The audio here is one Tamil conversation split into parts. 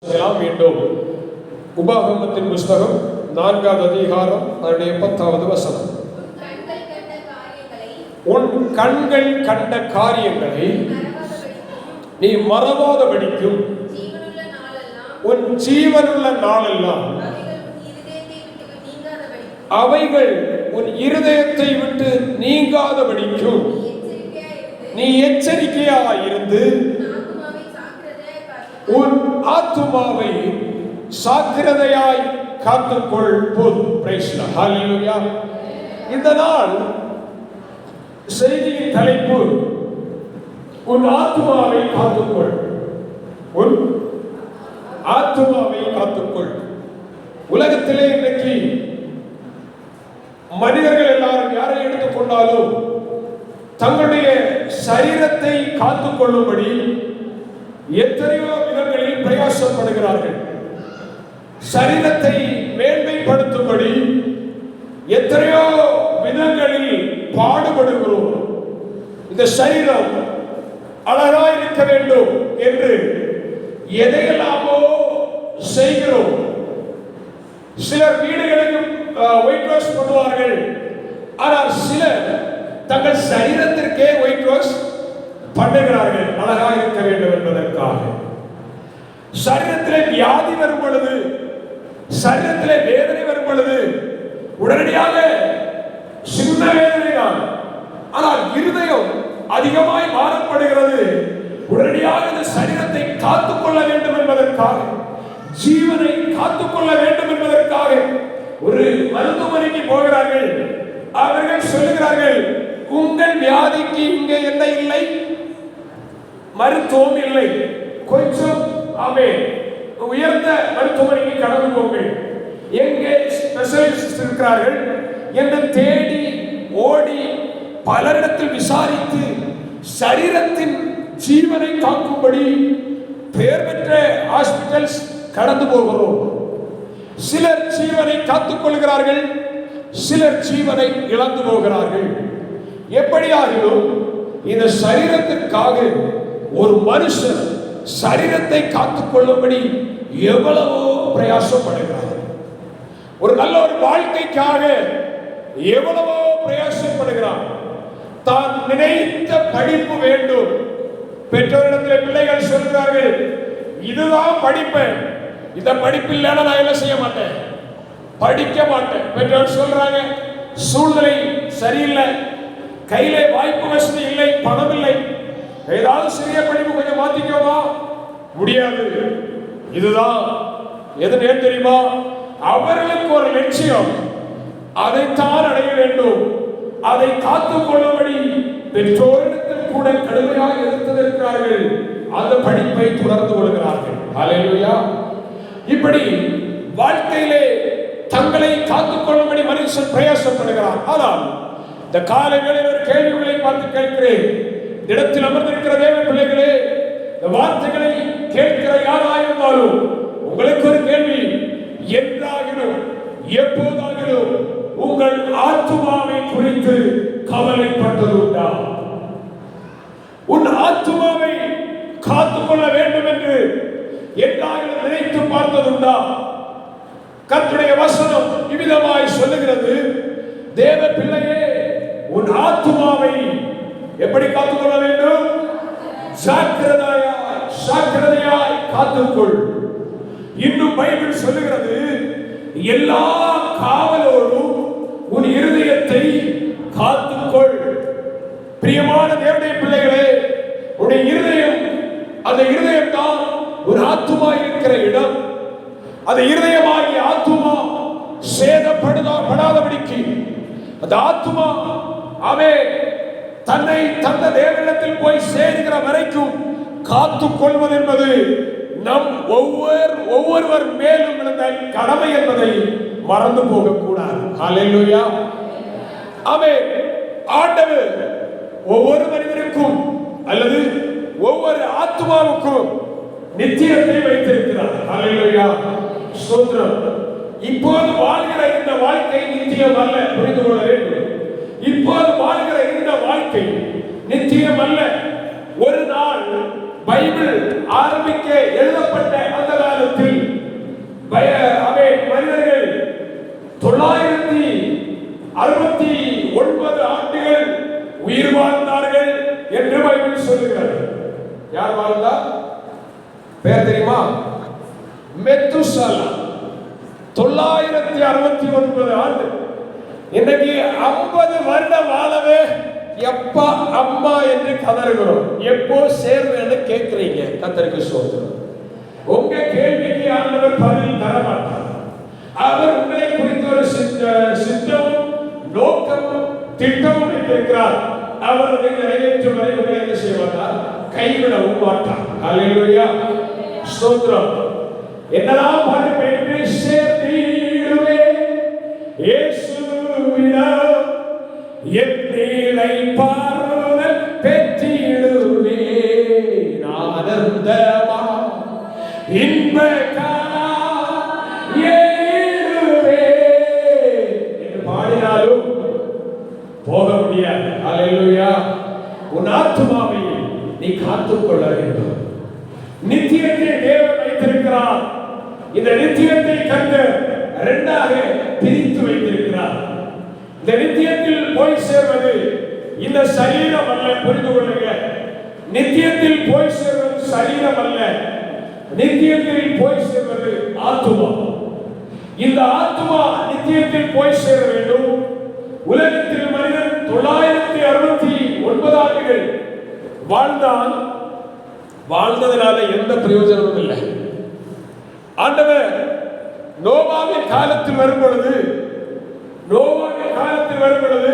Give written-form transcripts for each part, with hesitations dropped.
மீண்டும் உபாகமத்தின் புஸ்தகம் 4வது அதிகாரம் அதனுடைய 10வது வசனம். உன் கண்கள் கண்ட காரியங்களை நீ மறவாதபடிக்கும் உன் ஜீவனுள்ள நாளெல்லாம் அவைகள் உன் இருதயத்தை விட்டு நீங்காதபடிக்கும் நீ எச்சரிக்கையாயிருந்து உன் ஆத்துமாவை சாக்கிரதையாய் காத்துக்கொள். போதும். Praise the lord. ஹல்லேலூயா. இந்த நாள் செய்தியின் தலைப்பு உன் ஆத்துமாவை காத்துக்கொள். உன் ஆத்துமாவை காத்துக்கொள். உலகத்திலே இன்னைக்கு மனிதர்கள் எல்லாரும் யாரை எடுத்துக்கொண்டாலும் தங்களுடைய சரீரத்தை காத்துக்கொள்ளும்படி எத்தனையோ விதங்களில் பிரயாசப்படுகிறார்கள். சரீரத்தை மேன்மைப்படுத்தும்படி எத்தனையோ விதங்களில் பாடுபடுகிறோம். இந்த சரீரம் அழகாய் இருக்க வேண்டும் என்று எதையெல்லாமோ செய்கிறோம். சிலர் வீடுகளுக்கு ஒயிட் வாஷ் பண்ணுவார்கள். ஆனால் சிலர் தங்கள் சரீரத்திற்கே ஒயிட் வாஷ் பண்ணுகிறார்கள், அழகாக இருக்க வேண்டும் என்பதற்காக. சரீரத்திலே வியாதி வரும் பொழுது, சரீரத்திலே வேதனை வரும் பொழுது உடனடியாக சின்ன வேதனை தான், ஆனால் இருதயம் அதிகமாய் மாறப்படுகிறது. உடனடியாக இந்த சரீரத்தை காத்துக்கொள்ள வேண்டும் என்பதற்காக, ஜீவனை காத்துக்கொள்ள வேண்டும் என்பதற்காக ஒரு மருத்துவமனைக்கு போகிறார்கள். அவர்கள் சொல்லுகிறார்கள், உங்கள் வியாதிக்கு இங்கே என்ன இல்லை? மருத்துவம் இல்லை. கொஞ்சம் உயர்ந்த மருத்துவமனைக்கு கடந்து போங்கள், எங்கே ஸ்பெஷலிஸ்ட் இருக்கிறார்கள் என்று தேடி ஓடி பலரிடத்தில் விசாரித்து சரீரத்தின் ஜீவனை காக்கும்படி பெயர் பெற்ற ஹாஸ்பிட்டல்ஸ் கடந்து போகிறோம். சிலர் ஜீவனை காத்துக் கொள்கிறார்கள், சிலர் ஜீவனை இழந்து போகிறார்கள். எப்படியாகிலும் இந்த சரீரத்திற்காக ஒரு மனுஷன் சரீரத்தை காத்துக் கொள்ளும்படி எவ்வளவோ பிரயாசப்படுகிறார். ஒரு நல்ல ஒரு வாழ்க்கைக்காக எவ்வளவோ பிரயாசப்படுகிறார். தான் நினைத்த படிப்பு வேண்டும். பெற்றோரிடத்தில் பிள்ளைகள் சொல்கிறார்கள், இதுதான் படிப்பேன், இந்த படிப்பு இல்லைன்னா நான் என்ன செய்ய மாட்டேன், படிக்க மாட்டேன். பெற்றோர் சொல்றாங்க, சூழ்நிலை சரியில்லை, கையிலே வாய்ப்பு வசதி இல்லை, பணம் இல்லை, ஏதாவது சிறிய படிப்பு கொஞ்சம் மாத்திக்கோமா, முடியாது. இதுதான் எது தெரியுமா? அவர்களுக்கு ஒரு லட்சியம், அதைத்தான் அடைய வேண்டும். அதை காத்துக் கொள்ளும்படி பெற்றோரிடத்தில் கூட கடுமையாக எதிர்த்திருக்கிறார்கள். அந்த படிப்பை தொடர்ந்து கொள்கிறார்கள். ஹல்லேலூயா. இப்படி வாழ்க்கையிலே தங்களை காத்துக் கொள்ளும்படி மனுஷன் பிரயாசப்படுகிறார். ஆனால் இந்த காலை வேளையில் ஒரு கேள்விகளை பார்த்து கேட்கிறேன். இடத்தில் அமர்ந்திருக்கிற தேவ பிள்ளைகளே, இந்த வார்த்தைகளை கேட்கிற யாராயிருந்தாலும் உங்களுக்கு ஒரு கேள்வி, என்றாகிலும் எப்போதாகிலும் உங்கள் ஆத்துமாவை குறித்து கவலைப்பட்டது உண்டா? உன் ஆத்துமாவை காத்துக்கொள்ள வேண்டும் என்று என்றாகிலும் நினைத்து பார்த்தது உண்டா? கர்த்தருடைய வசனம் இவ்விதமாய் சொல்லுகிறது, தேவ பிள்ளையே, உன் ஆத்துமாவை எப்படி காத்துக்கொள்ள வேண்டும்? ஜாக்கிரதையாய் காத்துக்கொள். இன்னும் பைபிள் சொல்லுகிறது, எல்லா காவலோடும் உன் இருதயத்தை காத்துக்கொள். பிரியமான தேவனுடைய பிள்ளைகளே, உன்னுடைய இருதயம், அந்த இருதயம் தான் ஒரு ஆத்துமா இருக்கிற இடம். அந்த இருதயமாகிய ஆத்துமா சேதப்படாதபடிக்கு அந்த ஆத்துமா தன்னை தந்த தேவனிடத்தில் போய் சேருகிற வரைக்கும் காத்துக் கொள்வது என்பது நம் ஒவ்வொருவர் மேலும் இருந்த கடமை என்பதை மறந்து போகக்கூடாது. ஹல்லேலூயா. ஆண்டவர் ஒவ்வொரு மனிதனுக்கும் அல்லது ஒவ்வொரு ஆத்துமாவுக்கும் நித்தியத்தை வைத்திருக்கிறார். ஹல்லேலூயா. ஸ்தோத்திரம். இப்போது வாழ்கிற இந்த வாழ்க்கை நித்தியம் அல்ல, புரிந்து கொள்ள வேண்டும். இப்போது வாழ்கிற இந்த வாழ்க்கை நித்தியம் அல்ல. ஒரு நாள் பைபிள் ஆரம்பிக்க எழுதப்பட்ட அந்த காலத்தில் மெத்துசலா 969 ஆண்டு. இன்னைக்கு 50 வருடம் வாழவே எப்பா அம்மா என்று கதறுகிறோம். எப்போ சேர்வேன்னு கேட்கிறீங்க. கர்த்தருக்கு ஸ்தோத்திரம். உங்க கேள்விக்கு ஆண்டவர் பதில் தர மாட்டார். அவர் உங்களை குறித்து ஒரு சித்தமும் நோக்கமும் திட்டமும் வைத்திருக்கிறார். அவர் அதை நிறைவேற்றும் வரை உங்களை என்ன செய்ய மாட்டார்? கைவிடவும் மாட்டார். ஹல்லேலூயா, ஸ்தோத்திரம். என்னதான் பாட்டு பேசி சேர்த்திடுவே இயேசுவிடம் என் நீலை பாருதல் பெற்றிடுவே ஆனந்தமா இன்ப பாடினாலும் போக முடியாது. ஹல்லேலூயா. உன் ஆத்துமாவை நீ காத்துக் கொள்ள வேண்டும். நித்தியத்தை தேவன் வைத்திருக்கிறார். இந்த நித்தியத்தை கண்டு இரண்டாக பிரித்து வைத்திருக்கிறார். இந்த நித்தியத்தில் போய் சேர்வது இந்த சரீரம் அல்ல. புரிந்து கொள்ளுங்க. நித்தியத்தில் போய் சேர்வது சரீரம் அல்ல. நித்தியத்தில் போய் சேர்வது ஆத்துமா. இந்த ஆத்துமா நித்தியத்தில் போய் சேர வேண்டும். உலகத்தில் மனிதன் 969 ஆண்டுகள் வாழ்ந்தான். வாழ்ந்ததனால எந்த பிரயோஜனமும் இல்லை. ஆண்டவர் நோவாவின் காலத்தில் வரும் பொழுது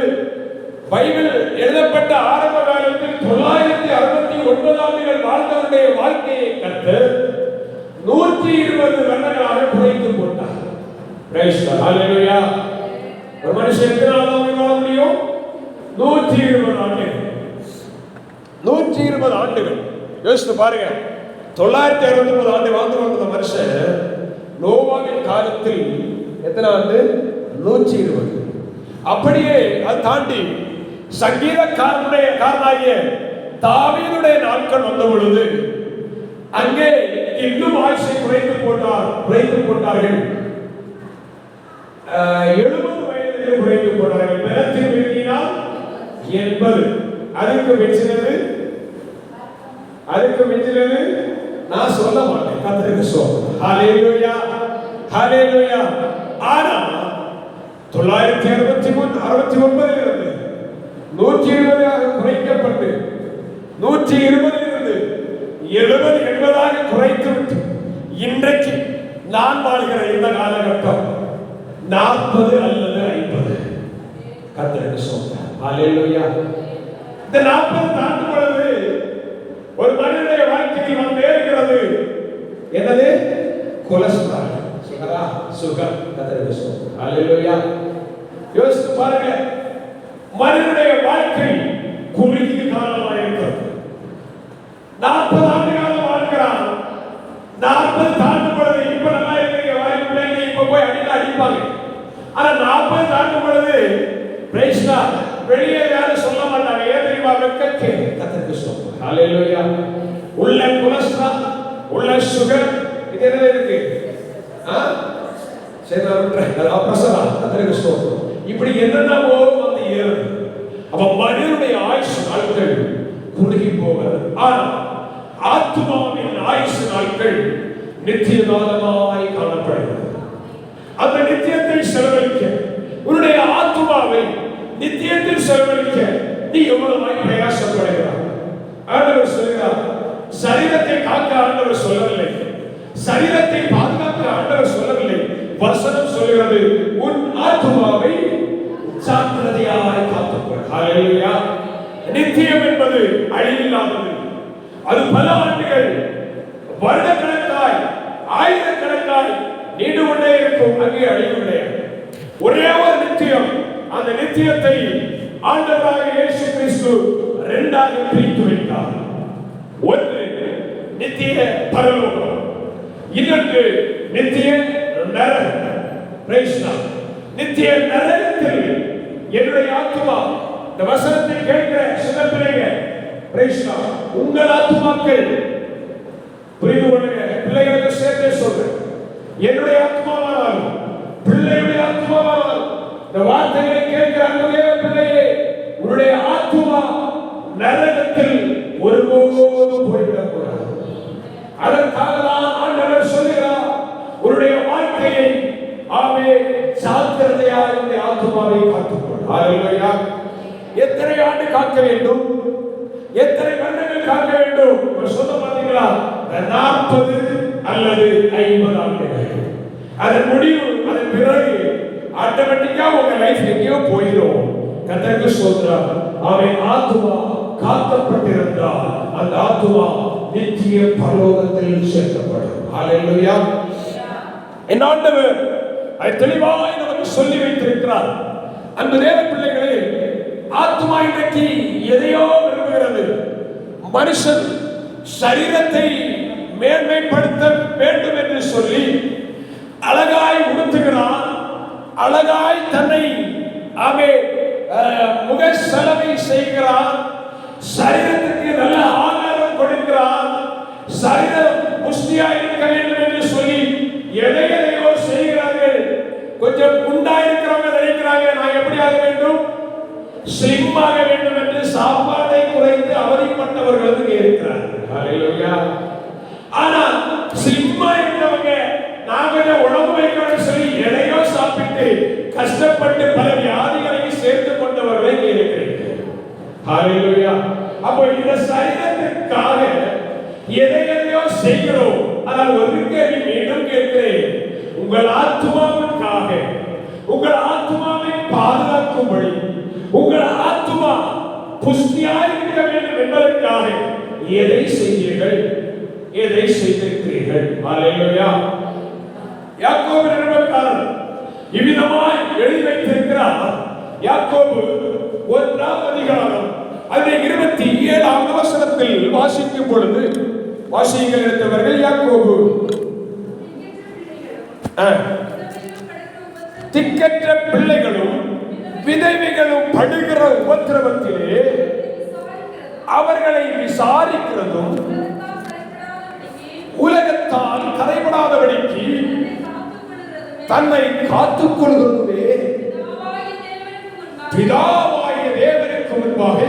பைபிள் எழுதப்பட்ட ஆரம்ப காலத்தில் 969 ஆண்டுகள் வாழ்ந்தவருடைய வாழ்க்கையை கற்று 120 வருடங்களாக குறைத்து போட்டார். ஹல்லேலூயா. ஒரு மனுஷன் எத்தனை நாள் வாழ முடியும்? 120 ஆண்டுகள். 120 ஆண்டுகள் யோசித்து பாருங்க. 969 ஆண்டு வாழ்ந்து வந்த மனுஷன் நோவாவின் காலத்தில் எத்தனை ஆண்டு? 120. அப்படியே அது தாண்டி சங்கீதக்காரனாகிய தாவீதுடைய நாட்கள் வந்த பொழுது அங்கே இன்னும் ஆயுசை குறைத்து போட்டார்கள். 70 வயதிலே குறைத்து போட்டார்கள். பலத்தின் மிகுதியினால் 80. அதுக்கு மிஞ்சினது நான் சொல்ல மாட்டேன். கர்த்தருக்கு ஸ்தோத்திரம். ஹல்லேலூயா, ஹல்லேலூயா. ஆனா 969 இருந்து 120 ஆக குறைக்கப்பட்டு 120 இருந்து 70 80 குறைத்து விட்டு இன்றைக்கு நான் வாழ்கிற இந்த காலகட்டம் 40 அல்லது 50. கர்த்தருக்கு ஸ்தோத்திரம். ஹல்லேலூயா. இந்த 40 தாண்டும் பொழுது ஒரு மனிதனுடைய வாழ்க்கையில் வந்து இருக்கிறது என்னது? கொலஸ்ட்ரால். சுகர். கர்த்தருக்கு ஸ்தோத்திரம். ஹல்லேலூயா. யோசித்து பாருங்க. மனிதனுடைய வாழ்க்கை குறுகிய காலமாக இருக்கிறது. 40 ஆண்டு காலம் வாழ்கிறான். 40 தாண்டும் பொழுது இப்ப நல்லா இருக்கிற வாய்ப்புலைங்க இப்ப போய் அடிப்பாங்க. ஆனா 40 தாண்டும் பொழுது வெளியே யாரும் சொல்ல மாட்டாங்க. ஏன் தெரியுமா? வெட்கத்தை. கர்த்தருக்கு ஸ்தோத்திரம். ஹல்லேலூயா. உள்ள கொலஸ்ட்ரால், உள்ள சுகர், இது என்ன இருக்கு? இப்படி என்னென்னவோ வந்து ஏறுது. அப்ப மனிதனுடைய ஆயுசு நாட்கள் குறுகி போகிறது. ஆனால் ஆத்துமாவின் ஆயுசு நாட்கள் நித்திய காலமாய் காணப்படுகிறது. அந்த நித்தியத்தை செலவழிக்க, உன்னுடைய ஆத்துமாவை நித்தியத்தில் செலவழிக்க நீ எவ்வளவு பிரயாசப்படுகிறார்? ஆண்டவர் சொல்கிறார், சரீரத்தை காக்க ஆண்டவர் சொல்லவில்லை, சரீரத்தை பாதுகாக்க ஆண்டவர் சொல்லவில்லை. வசனம் சொல்கிறது, உன் ஆத்துமாவை ஜாக்கிரதையாய் காத்துக்கொள். ஹல்லேலூயா. நித்தியம் என்பது அழிவில்லாதது. அது பல ஆண்டுகள், வருடக்கணக்காய், ஆயிரக்கணக்காய் நீண்டு கொண்டே இருக்கும். அங்கே அழிவு கிடையாது. ஒரே ஒரு நித்தியம். அந்த நித்தியத்தை ஆண்டவராக இயேசு கிறிஸ்து இரண்டாக பிரித்து வைத்தார். ஒன்று நித்திய பரலோகம், இன்னொன்று நித்திய நரகம். நித்திய நரகத்தில் என்னுடைய ஆத்துமா, இந்த வசனத்தை கேட்கிற சில பிள்ளைகள், உங்கள் ஆத்துமாக்கள் புரிந்து கொள்ளுங்க. பிள்ளைகளுக்கு சேர்த்தே சொல்றேன். என்னுடைய ஆத்மாவானாலும் பிள்ளையுடைய ஆத்மாவானாலும் இந்த வார்த்தைகளை கேட்கிற அன்புடைய பிள்ளையே, உன்னுடைய ஆத்துமா நரகத்தில் ஒருபோதும் போய்விடக்கூடாது. அதற்காக தான் ஆண்டவர் சொல்கிறார், ஹalleluya. எத்தனை ஆண்டு காக்க வேண்டும், எத்தனை வருடங்கள் காக்க வேண்டும்? சொல்ல பாத்தீங்களா? 40 அல்லது 50 ஆண்டுகள். அதன் முடிவு, அதன் பிறகு ஆட்டோமேட்டிக்கா உங்க லைஃப் எங்கேயோ போயிடும். கர்த்தருக்கு ஸ்தோத்திரம். அவன் ஆத்துமா காக்கப்பட்டிருந்தால் அந்த ஆத்துமா நித்திய பரலோகத்தில் சேர்க்கப்படும். ஹalleluya. என் ஆண்டவர் அதை தெளிவாய் நமக்கு சொல்லி வைத்திருக்கிறார். அன்பு தேவ பிள்ளைகளே, ஆத்துமா இன்றைக்கு எதையோ விரும்புகிறது. மனுஷன் சரீரத்தை மேன்மைப்படுத்த வேண்டும் என்று சொல்லி அழகாய் உடுத்துகிறான், அழகாய் தன்னை முக செலவை செய்கிறான், சரீரத்துக்கு நல்ல ஆகாரம் கொடுக்கிறான், சரீரம் புஷ்டியாக இருக்க வேண்டும் என்று சொல்லி எதையோ செய்கிறார்கள். கொஞ்சம் குண்டா இருக்கிறவங்க நினைக்கிறாங்க நான் எப்படி ஆக வேண்டும், ஸ்லிம் ஆக வேண்டும் என்று சாப்பாட்டை குறைத்து அவதிப்பட்டவர்களுக்கு இருக்கிறார்கள். ஹalleluya. ஆனா ஸ்லிம்மா இருக்கிறவங்க நாங்க உணவு வைக்கணும்னு சொல்லி எதையோ சாப்பிட்டு கஷ்டப்பட்டு பல வியாதிகளையும் சேர்த்து கொண்டவர்களை இருக்கிறீர்கள். ஹalleluya. அப்போ இந்த சரீரத்திற்காக எதையோ செய்கிறோம். ஆனால் ஒரு கேள்வி மீண்டும் கேட்கிறேன், உங்கள் ஆத்துமாவுக்காக, உங்கள் ஆத்துமாவை பாதுகாக்கும்படி, உங்கள் ஆத்துமா புஷ்டியாக இருக்க வேண்டும் என்பதற்காக எதை செய்தீர்கள், எதை செய்திருக்கிறீர்கள்? ஹalleluya. யாக்கோபு நிருபக்காரர் இவ்விதமாய் எழுதி வைத்திருக்கிறார். யாக்கோபு 1ஆம் அதிகாரம் அதில் 27ஆம் வசனத்தில் வாசிக்கும் பொழுது, வாசியுங்கள் எடுத்தவர்கள், யாக்கோபு திக்கற்ற பிள்ளைகளும் விதவைகளும் படுகிற உபத்திரவத்திலே அவர்களை விசாரிக்கிறதும் உலகத்தால் கரைபடாதபடிக்கு தன்னை காத்துக் கொள்கிறதுமே பிதாவாகிய தேவனுக்கு முன்பாக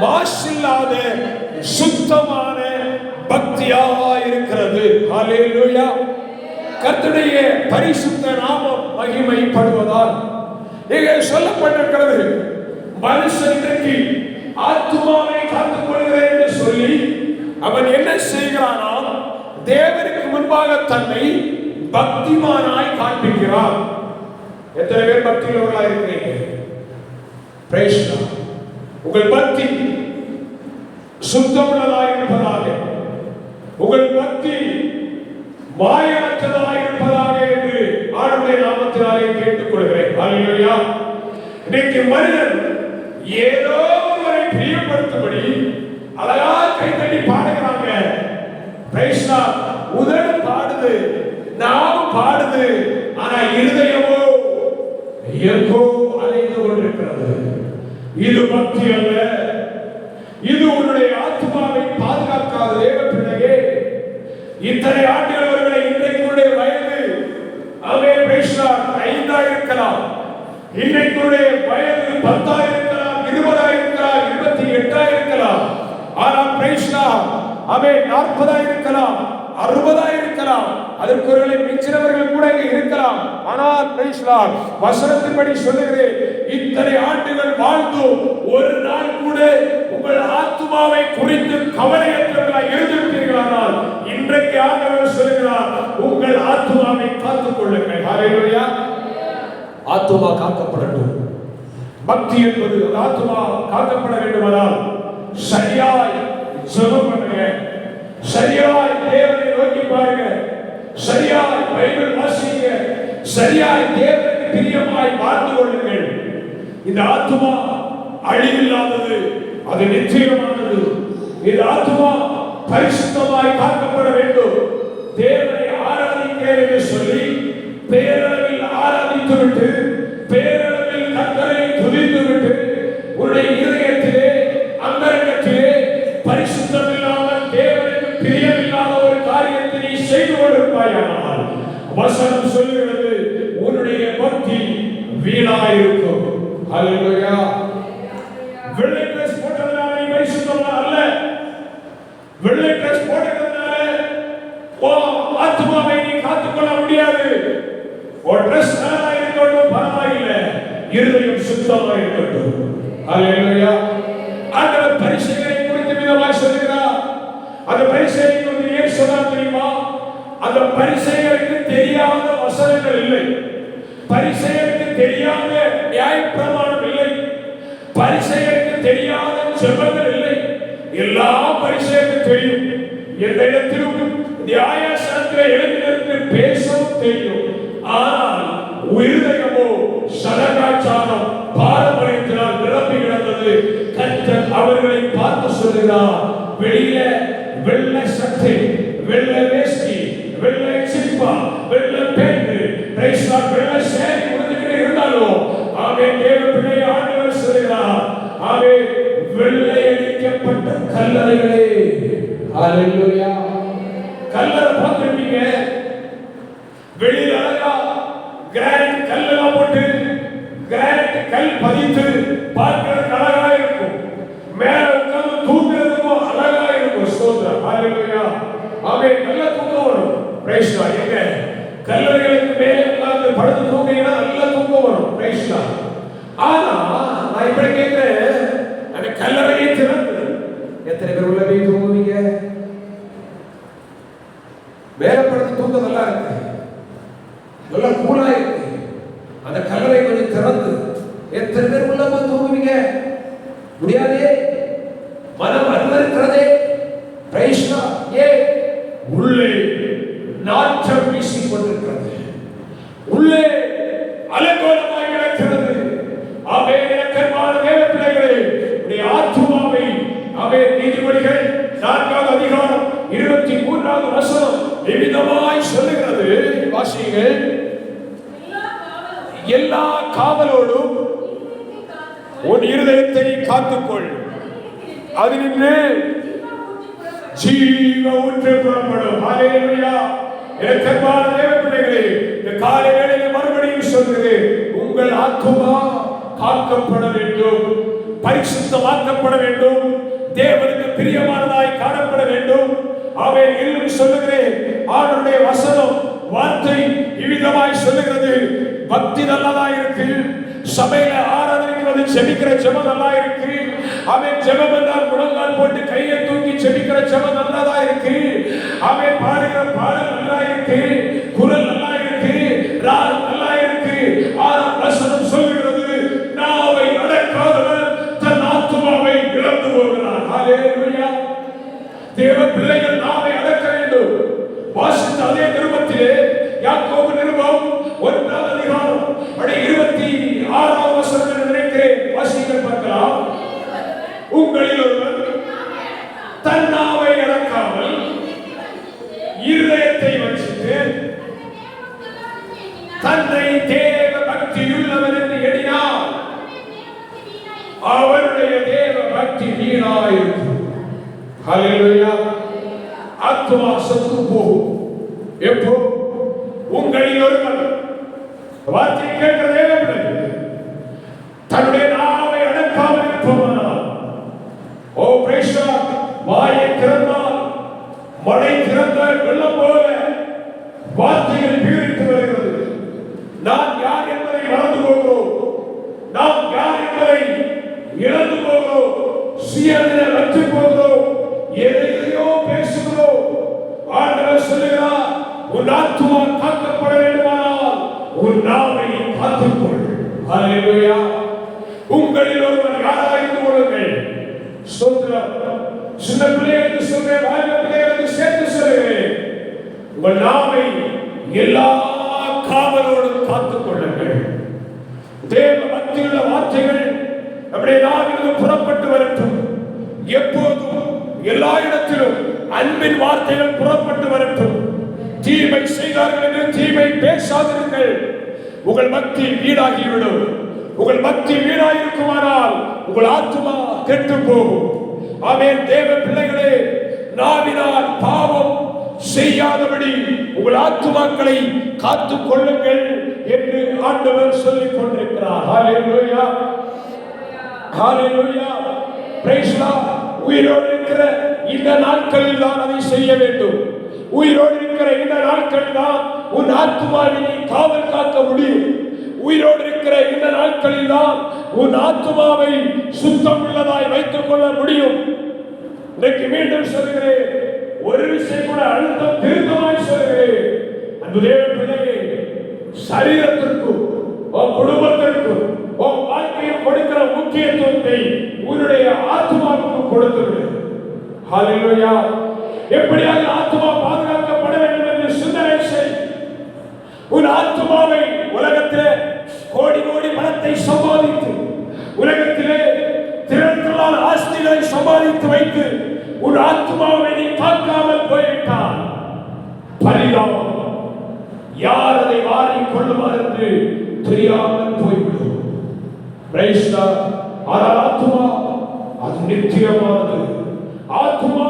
மாசில்லாத சுத்தமான பக்தியாக இருக்கிறது. ஹalleluya. கர்த்தருடைய பரிசுத்த நாமம் மகிமைப்படுவதால் இங்கே சொல்லப்பட்டிருக்கிறது, மனுஷன் இன்றைக்கு ஆத்துமாவை காத்துக் கொள்கிறேன் என்று சொல்லி அவன் என்ன செய்கிறானாம், தேவனுக்கு முன்பாக தன்னை பக்திமானாய் காண்பிக்கிறான். எத்தனை பேர் பக்தியுள்ளவர்களாக இருக்கிறீங்க? Praise God. உங்கள் பக்தி சுத்தமுள்ளதாக இருப்பதாக, உங்கள் பக்தி மாயமற்றதாக இருப்பதாக என்று ஆண்டவருடைய நாமத்தினாலே கேட்டுக் கொள்கிறேன். ஹalleluya. இன்னைக்கு மனிதன் ஏதோ ஒருவரை பிரியப்படுத்தும்படி அழகா கைத்தட்டி பாடுகிறாங்க. Price God. உதடு பாடுது, நாவு பாடுது, ஆனா இருதயமோ எங்கோ அலைந்து கொண்டிருக்கிறது. இது பக்தி அல்ல. இது உன்னுடைய ஆத்துமாவை பாதுகாக்காத தேவ பிள்ளையே. இத்தனை ஆண்டுகள் ஒருவேளை இன்றைக்கு வயது அவன் பேசினார் 5 இருக்கலாம், இன்றைக்கு வயது 10 இருக்கலாம், 20 இருக்கலாம், 28 இருக்கலாம். ஆனால் பேசினார் அவன் 40 இருக்கலாம், 60 இருக்கலாம், அதற்கு ஒருவேளை மிஞ்சினவர்கள் கூட இங்கே இருக்கலாம். ஆனால் பிரைஸ்லார்ட், வசனத்தின்படி சொல்லுகிறேன், இத்தனை ஆண்டுகள் வாழ்ந்து ஒரு நாள் கூட உங்கள் ஆத்துமாவை குறித்து கவலையற்றவர்களாக இருந்திருப்பீர்களானால் இன்றைக்கு ஆண்டவர் சொல்லுகிறார், உங்கள் ஆத்துமாவை காத்துக் கொள்ளுங்கள். ஹalleluya. ஆத்துமா காக்கப்படட்டும். பக்தி என்பது ஆத்துமா காக்கப்பட வேண்டுமானால் சரியாய் ஜெபம் பண்ணுங்க, சரியாய் தேவனை நோக்கி பாருங்க, சரியாய் பைபிள் வாசிங்க, சரியாய் தேவனுக்கு பிரியமாய் வாழ்ந்து கொள்ளுங்கள். இந்த ஆத்துமா அழிவில்லாதது, அது நிச்சயமானது. இந்த ஆத்துமா பரிசுத்தமாய் காக்கப்பட வேண்டும். தேவனை ஆராதிக்கிறேன் என்று சொல்லி பேரளவில் ஆராதித்து விட்டு, பேரளவில் கர்த்தரை துதித்து விட்டு, உன்னுடைய இதயத்திலே அந்தரங்கத்திலே பரிசுத்தம் இல்லாமல் தேவனுக்கு பிரியமில்லாத ஒரு காரியத்தை நீ செய்து கொண்டிருப்பாயானால் வசனம் சொல்லுகிறது, உன்னுடைய பக்தி வீணாயிருக்கும். ஹalleluya. வெள்ளை ட்ரெஸ் போட்டதனால நீ பரிசுத்தமா அல்ல. வெள்ளை ட்ரெஸ் போட்டதனால ஆத்துமாவை நீ காத்துக்கொள்ள முடியாது. ஒரு ட்ரெஸ் நல்லா இருக்கட்டும், பரவாயில்லை, இருதயம் சுத்தமாக இருக்கட்டும். ஹல்லேலூயா. ஆண்டவர் பரிசேயரை குறித்து விதமாய் சொல்கிறார். அந்த பரிசேயரை குறித்து ஏன் சொன்னார் தெரியுமா? அந்த பரிசேயருக்கு தெரியாத வசனங்கள் இல்லை, பரிசேயருக்கு தெரியாத நியாயப்பிரமாணம் இல்லை, பரிசேயருக்கு தெரியாத ஜெபங்கள் இல்லை. எல்லா பரிசேயருக்கு தெரியும். எந்த இடத்திலும் நியாயாசனத்தில் எழுந்திருந்து பேசவும் தெரியும். ஆனால் இருதயமோ சடங்காச்சாரம் பாரம்பரியத்தினால் நிரம்பி கிடந்தது. கர்த்தர் அவர்களை பார்த்து சொல்கிறார், வெளியில வெள்ளை சட்டை, வெள்ளை வேஷ்டி, வெள்ளை சிப்பா, வெள்ளை பேண்டு, வெள்ளை சேரி கொடுத்துக்கிட்டு இருந்தாலும் ஆமென், தேவ பிள்ளை ஆண்டவர் சொல்கிறார், ஆமென், வெள்ளை அடிக்கப்பட்ட கல்லறைகளே. ஹல்லேலூயா. கல்லறை பார்த்திருப்பீங்க, வெளியில அழகா கிரானைட் கல்லெல்லாம் போட்டு கிரானைட் கல் பதித்து பார்க்கிறதுக்கு அழகா இருக்கும், மேல உட்கார்ந்து தூங்குறதுக்கும் அழகா இருக்கும். ஸ்தோத்திரம். ஹல்லேலூயா. ஆமென். நல்ல தூக்கம் வரும். Praise God. எங்க கல்லறைகளுக்கு மேல உட்கார்ந்து படுத்து தூங்கினா நல்ல தூக்கம் வரும். Praise God. ஆனா நான் இப்படி கேட்கிறேன், அந்த கல்லறையை திறந்து எத்தனை பேர் உள்ள போய் தூங்குவீங்க? மேல படுத்து தூங்க நல்லா இருக்கு, நல்லா கூலா இருக்கு. அந்த கல்லறை கொஞ்சம் திறந்து எத்தனை பேர் உள்ள போய் தூங்குவீங்க? முடியாதே, மனம் அனுமதிக்கிறதே. Price God. ஏன்? உள்ளே நாற்றம் வீசிக் கொண்டிருக்கிறது, உள்ளே அலங்கோலமாய் கிடக்கிறது. ஆமென். எனக்கன்பான தேவ பிள்ளைகளே, உடைய ஆத்துமாவை ஆமென், நீதிமொழிகள் 4ஆம் அதிகாரம் 23ஆவது வசனம் விதமாய் சொல்லுகிறது. வாசியுங்கள். எல்லா காவலோடும் உன் இருதயத்தை காத்துக்கொள், அதினின்று ஜீவ ஊற்று புறப்படும். ஹல்லேலூயா. எனக்கன்பான தேவ பிள்ளைகளே, இந்த காலை வேளையில் மறுபடியும் சொல்கிறேன், உங்கள் ஆத்துமா காக்கப்பட வேண்டும், பரிசுத்தமாக்கப்பட வேண்டும், தேவனுக்கு பிரியமானதாய் காணப்பட வேண்டும். ஆமென். இன்னும் சொல்லுகிறேன், ஆண்டவருடைய வசனம் வார்த்தை இவ்விதமாய் சொல்லுகிறது. பக்தி நல்லதா இருக்கு, சபையில ஆராதனைக்கு ஜெபிக்கிற ஜெபம் நல்லா இருக்கு. ஆமென். ஜெபம் என்றால் முழங்கால் போட்டு கையை தூக்கி ஜெபிக்கிற ஜெபம் நல்லதா இருக்கு. ஆமென். பாடுகிற பாடல் நல்லா இருக்கு, குரல் நல்லா இருக்கு, ராகம் நல்லா இருக்கு. ஆனா வசனம் சொல்லுகிறது, நாவை அடக்காதவன் தன் ஆத்துமாவை இழந்து போகிறான். ஹல்லேலூயா. தேவ பிள்ளைகள் நாவை அடக்க வேண்டும். வாசித்த அதே நிருபத்திலே யாக்கோபு நிருபம் 1ஆம் அதிகாரம் 26ஆவது வசனத்தை நினைக்கிறேன், வாசிக்க பார்க்கலாம். உங்களில் ஒருவர் தன் நாவை அடக்காமல் இருதயத்தை வச்சிட்டு தன்னை தேவ பக்தியுள்ளவர் என்று எண்ணினார், அவருடைய தேவ பக்தி வீணாயிருக்கும். ஹல்லேலூயா. ஆத்துமா செத்து போகும். எப்போ? உங்களில் ஒருவர் வார்த்தை கேட்கிற தேவ பிள்ளை தன்னுடைய நாவை அடக்காமல் இருப்பவனால், ஓ பிரைஸ் காட், வாயை திறந்தால் மழை திறந்த வெள்ளம் போல வார்த்தைகள் பீரிட்டு வருகிறது. நாம் யார் என்பதை மறந்து போகிறோம், நாம் யார் என்பதை இழந்து போகிறோம், சுயநிலை வச்சு போகிறோம், எதையோ பேசுகிறோம். ஆண்டவர் சொல்லுகிறார், உன் ஆத்துமா காக்கப்பட வேண்டுமானால் உன் நாவை காத்துக்கொள். ஹல்லேலூயா. உங்களில் ஒருவர் யாராயிருந்து கொள்ளுங்கள். ஸ்தோத்திரம். சின்ன பிள்ளைகளுக்கு சொல்றேன், வாலிப பிள்ளைகளுக்கு சேர்த்து சொல்லுகிறேன், உங்கள் நாவை எல்லா காவலோடும் காத்துக் கொள்ளுங்கள். தேவ பக்தியுள்ள வார்த்தைகள் நம்முடைய நாவிலிருந்து புறப்பட்டு வரட்டும். எப்போதும் எல்லா இடத்திலும் அன்பின் வார்த்தைகள் புறப்பட்டு வரட்டும். தீமை செய்தார்கள் என்று தீமை பேசாதிருங்கள். உங்கள் பக்தி வீணாகிவிடும். உங்கள் பக்தி வீணாயிருக்குமானால் உங்கள் ஆத்துமா கெட்டு போகும். ஆமென். தேவ பிள்ளைகளே, நாவினால் பாவம் செய்யாதபடி உங்கள் ஆத்துமாக்களை காத்துக் கொள்ளுங்கள் என்று ஆண்டவர் சொல்லிக் கொண்டிருக்கிறார். ஹல்லேலூயா. ஹல்லேலூயா. Praise lord. உயிரோடு இருக்கிற இந்த நாட்களில் தான் அதை செய்ய வேண்டும். உயிரோடு இருக்கிற இந்த நாட்கள் தான் உன் ஆத்துமாவை காவல் காக்க முடியும். உயிரோடு இருக்கிற இந்த நாட்களில் தான் உன் ஆத்துமாவை சுத்தம் உள்ளதாய் வைத்துக் கொள்ள முடியும். இன்றைக்கு மீண்டும் சொல்கிறேன், ஒரு விஷயம் கூட அழுத்தம் திருத்தமாய் சொல்கிறேன். அன்பு தேவ பிள்ளையே, சரீரத்திற்கும் குடும்பத்திற்கும் வாழ்க்கையில் கொடுக்கிற முக்கியத்துவத்தை உன்னுடைய ஆத்மாவுக்கு கொடுத்துவிடு. ஹல்லேலூயா. எப்படியாக ஆத்மா பாதுகாக்கப்பட வேண்டும் என்று சிந்தனை செய். உன் ஆத்மாவை உலகத்திலே கோடி கோடி பணத்தை சம்பாதித்து, உலகத்திலே திரளான ஆஸ்திகளை சம்பாதித்து வைத்து உன் ஆத்மாவை நீ காக்காமல் போய்விட்டால் பரிதாபம். யார் அதை வாரிக் கொள்ளுவார் என்று தெரியாமல் போய்விடும். ஆத்மா அது நித்தியமானது. ஆத்மா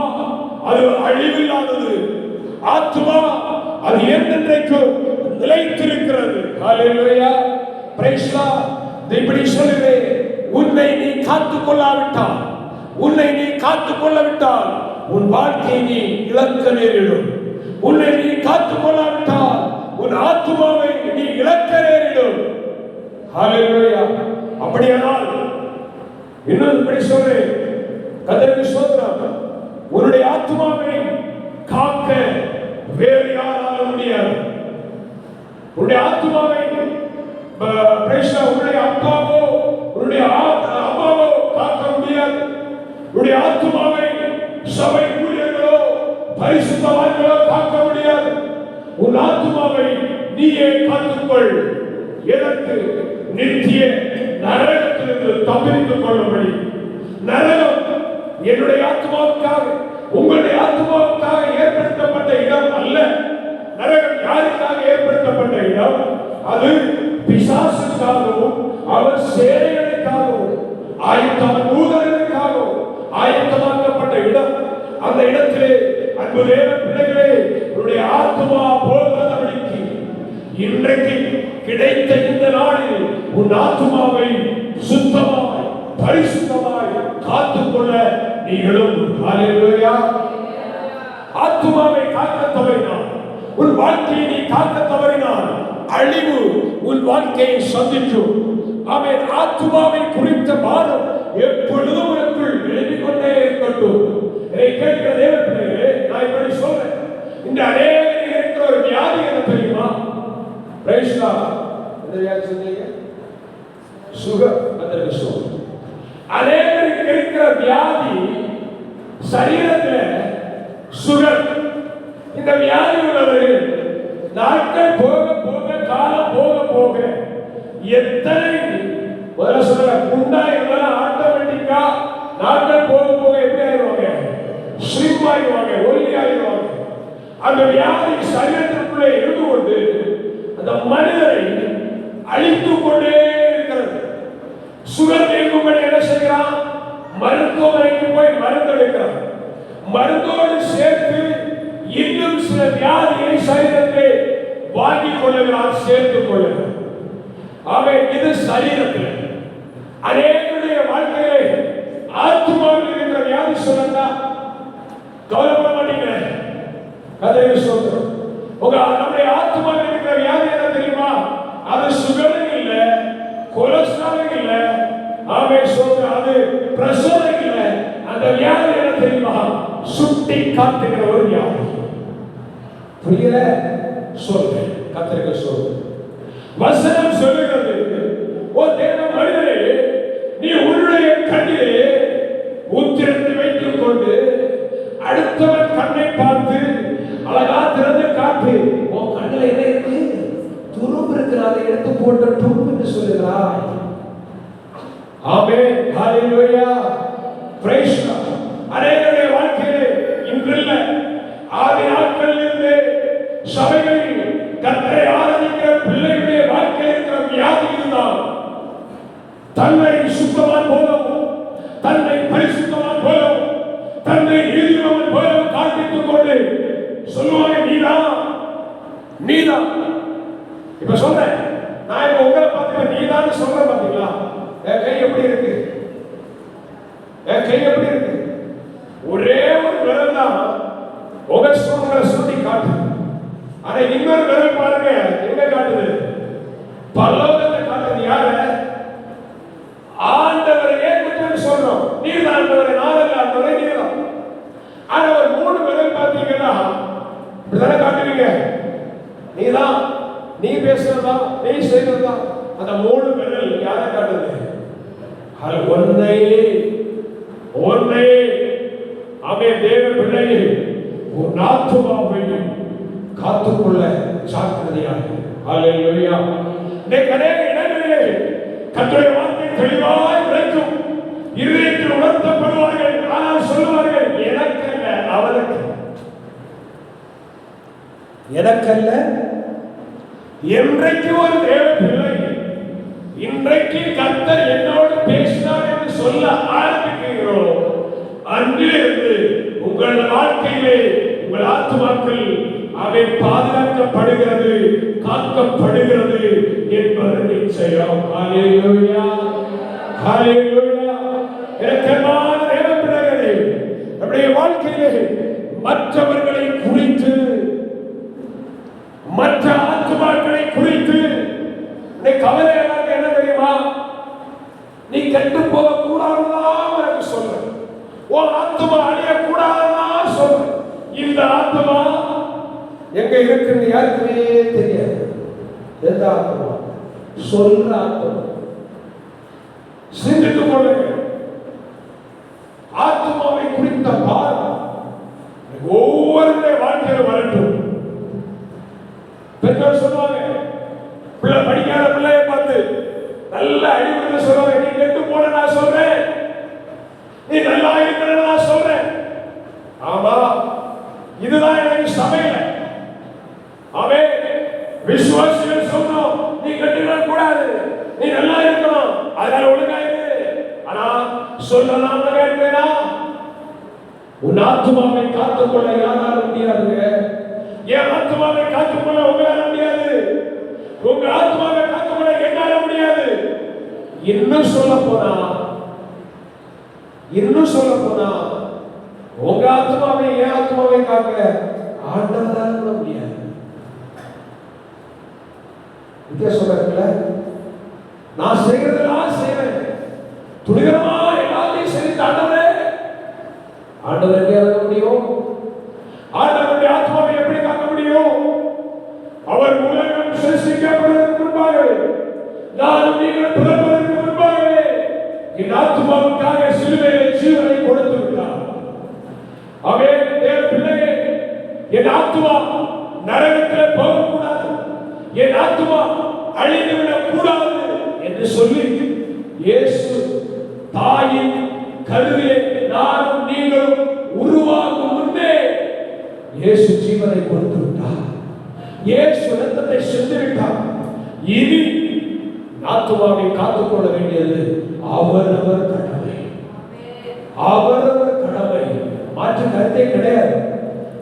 அது அழிவில்லாதது. ஆத்மா அது என்றென்றைக்கும் நிலைத்திருக்கிறது. ஹல்லேலூயா. Praise Lord. இப்படி சொல்லுகிறேன், உன்னை நீ காத்துக் கொள்ளாவிட்டால், உன்னை நீ காத்துக் கொள்ளவிட்டால் உன் வாழ்க்கையை நீ இழக்க நேரிடும். உன்னை நீ காத்துக் கொள்ளாவிட்டால் உன் ஆத்மாவை நீ இழக்க நேரிடும். ஹல்லேலூயா. அப்படியானால் இன்னொரு படி சொல்றேன், கர்த்தருக்கு ஸ்தோத்திரம். உன்னுடைய ஆத்மாவை காக்க வேறு யாராலும் முடியாது. உன்னுடைய ஆத்மாவை உன்னுடைய அப்பாவோ உன்னுடைய அம்மாவோ காக்க முடியாது. உன்னுடைய ஆத்மாவை சபை ஊழியர்களோ பரிசுத்தவான்களோ காக்க முடியாது. உன் ஆத்மாவை நீயே காத்துக்கொள். எதற்கு? நித்திய நரகத்திலிருந்து தப்பித்துக் கொள்ளும்படி. நரகம் என்னுடைய ஆத்மாவுக்காக, உங்களுடைய ஆத்மாவுக்காக ஏற்படுத்தப்பட்ட இடம் அல்ல. நரகம் யாருக்காக ஏற்படுத்தப்பட்ட இடம்? அது பிசாசுக்காகவும் அவர் சேனைகளுக்காகவும் தூதர்களுக்காகவும் ஆயத்தமாக்கப்பட்ட இடம். அந்த இடத்திலே அன்பு தேவ பிள்ளைகளே, உன்னுடைய ஆத்மா போகாதபடிக்கு இன்றைக்கு கிடைத்த இந்த நாளில் உன் ஆத்மாவை சுத்தமாய் பரிசுத்தமாய் காத்துக்கொள்ள நீ எழும். ஹல்லேலூயா. ஆத்மாவை காக்க தவறினான், உன் வாழ்க்கையை நீ காக்க தவறினான், அழிவு உன் வாழ்க்கையை சந்திக்கும். ஆமென். ஆத்மாவை குறித்த பாரம் எப்பொழுதும் உனக்குள் எழுதிக் கொண்டே இருக்கட்டும். இதை கேட்கிற தேவ பிள்ளைகளே, நான் இப்படி சொல்றேன், இந்த அநேகருக்கு இருக்கிற ஒரு வியாதி என்ன தெரியுமா? Praise Lord. என்ன வியாதி சொன்னீங்க? சுகர். அதற்கு சுகர். அநேகருக்கு இருக்கிற வியாதி சரீரத்தில் சுகர். இந்த வியாதி உள்ளவர்கள் நாட்கள் போக போக, காலம் போக போக, எத்தனை குண்டா இருந்தாலும் ஆட்டோமேட்டிக்கா நாட்கள் போக போக எப்படி ஆயிடுவாங்க? ஸ்லிம் ஆயிடுவாங்க, ஒல்லி ஆயிடுவாங்க. அந்த வியாதி சரீரத்திற்குள்ளே இருந்து கொண்டு அந்த மனிதரை அழித்துக் கொண்டே இருக்கிறது. சுகர் நீங்கும்படி என்ன செய்கிறான்? மருத்துவமனைக்கு போய் மருந்து எடுக்கிறான். மருந்தோடு சேர்த்து இன்னும் சில வியாதியை சரீரத்தை வாங்கிக் கொள்ளுகிறான், சேர்த்துக் கொள்ளுகிறான். ஆகவே இது சரீரத்தில். அநேகருடைய வாழ்க்கையிலே ஆத்மாவில் இருக்கிற வியாதி சொல்லா கவலைப்பட மாட்டீங்க. கதையை சொல்றோம். நம்முடைய ஆத்மாவில் இருக்கிற வியாதி என்ன தெரியுமா? அது சுகரும் இல்லை, கொலஸ்ட்ராலும் இல்லை, அது பிரஷரும் இல்லை. அந்த வியாதி என்ன தெரியுமா? சுட்டி காட்டுகிற ஒரு வியாதி. புரியல? சொல்றேன், கர்த்தருக்கு சொல்றேன். வசனம் சொல்லுகிறது, ஓ தேவ மனிதனே, நீ உன்னுடைய கண்ணிலே ஊத்திரத்தை வைத்துக் கொண்டு அடுத்தவன் கண்ணை பார்த்து அழகா திறந்து காட்டு. உன் கண்ணில் என்ன இருக்கு? துரும்பு இருக்கிற, அதை எடுத்து போட்டட்டும் என்று சொல்லுகிறார். ஆமென். ஹல்லேலூயா. Praise god. அநேகருடைய வாழ்க்கையிலே இன்றில்ல, ஆதி நாட்களிலிருந்து சபைகளில் கர்த்தரை ஆராதிக்கிற பிள்ளைகளுடைய வாழ்க்கையில் இருக்கிற வியாதி இதுதான். தன்னை சுத்தமான் போலவும், தன்னை பரிசுத்தமான் போலவும், தன்னை நீதிமான் போலவும் காண்பித்துக் கொண்டு சொல்லுவாங்க, நீதான் நீதான். இப்ப சொல்றேன், நான் இப்ப உங்களை பார்த்து நீதான் சொல்றேன். பாத்தீங்களா என் கை எப்படி இருக்கு? என் கை எப்படி இருக்கு? ஒரே ஒரு விரல் தான் உங்களை சுட்டி காட்டுது. ஆனா இன்னொரு விரல் பாருங்க, எங்க காட்டுது? பரலோகத்தை நீ பேசுறதா, நீ செய்யறதா, அந்த 3 விரல் யாரை காட்டுது? ஒன்னை அவை தேவ பிள்ளையை உன் ஆத்துமாவையும் காத்துக்கொள்ள ஜாக்கிரதையாக. ஹல்லேலூயா. அநேக இடங்களிலே கர்த்தருடைய வார்த்தை தெளிவாய் விளக்கும், இருதயத்தில் உணர்த்தப்படுவார்கள். ஆனால் சொல்லுவார்கள், எனக்கல்ல அவனுக்கு, எனக்கல்ல. என்றைக்கு ஒரு தேவ பிள்ளை இன்றைக்கு கர்த்தர் என்னோடு பேசினார் என்று சொல்ல ஆரம்பிக்கிறோம், அன்றிலிருந்து உங்கள் வாழ்க்கையிலே உங்கள் ஆத்துமாக்கள் அவை பாதுகாக்கப்படுகிறது, காக்கப்படுகிறது என்பது நிச்சயம். ஹல்லேலூயா, ஹல்லேலூயா. இரக்கமான தேவ பிள்ளைகளே, நம்முடைய வாழ்க்கையிலே மற்றவர்களை குறித்து, மற்ற ஆத்துமாக்களை குறித்து கவலை என்ன தெரியுமா? நீ கெட்டு போக கூடாதுதான் எனக்கு சொல்ற, உன் ஆத்துமா அழிய கூடாதுதான் சொல்ற. இந்த ஆத்துமா எங்க இருக்குன்னு யாருக்குமே தெரியாது. எந்த ஆத்துமா? சொல்ற ஆத்துமா. சிந்தித்துக் கொள்ளுங்க. ஆத்துமாவை குறித்த பாரம் ஒவ்வொருடைய வாழ்க்கையில வரட்டும். பெற்றோர் சொல்லுவாங்க, பிள்ளை படிக்காத பிள்ளைய பார்த்து நல்ல அறிவுரை சொல்லுவாங்க, நீ கெட்டு போன நான் சொல்றேன், நீ நல்லா இருக்கிற நான் சொல்றேன். ஆமா, இதுதான் எனக்கு சபையில அவன் விசுவாசிகள் சொன்னோம், நீ கெட்டுவிட கூடாது, நீ நல்லா இருக்கணும், அதனால ஒழுங்கா இரு. ஆனா சொல்லலாம் கேட்கிறேனா? உன் ஆத்துமாவை காத்துக்கொள்ள யாரால முடியாதுங்க. என் ஆத்துமாவை காத்துக்கொள்ள உங்களால முடியாது, உங்க ஆத்துமாவை காத்துக்கொள்ள என்னால முடியாது. இன்னும் சொல்ல போனா உங்க ஆத்துமாவை என் ஆத்துமாவை காக்க ஆண்டவரால முடியாது. சொல்றதுல நான் செய்யறதெல்லாம் செய்வேன், துணிகரமா எல்லாத்தையும் செய்து ஆண்டவர் எப்படி ஆக்க முடியும்? ஆண்டவருடைய ஆத்மாவை எப்படி காக்க முடியும்? அவர் உலகம் சிருஷ்டிக்கப்படுவதற்கு முன்பாக, நானும் நீங்கள் பிறப்பதற்கு முன்பாக என் ஆத்மாவுக்காக சிலுவையிலே ஜீவனை கொடுத்து விட்டார். அவன் தேவ பிள்ளையே, என் ஆத்மா நரகத்தில் போகக்கூடாது, என் ஆத்மா அழிந்துவிடக் கூடாது என்று சொல்லி இயேசு தாயின் கருவிலே நானும் நீங்களும் உருவாகும் முன்னே இயேசு ஜீவனை கொடுத்து விட்டார். இயேசு ரத்தத்தை சிந்தி விட்டார். இனி ஆத்துமாவை காத்துக்கொள்ள வேண்டியது அவரவர் கடமை, அவரவர் கடமை. மாற்று கருத்தே கிடையாது.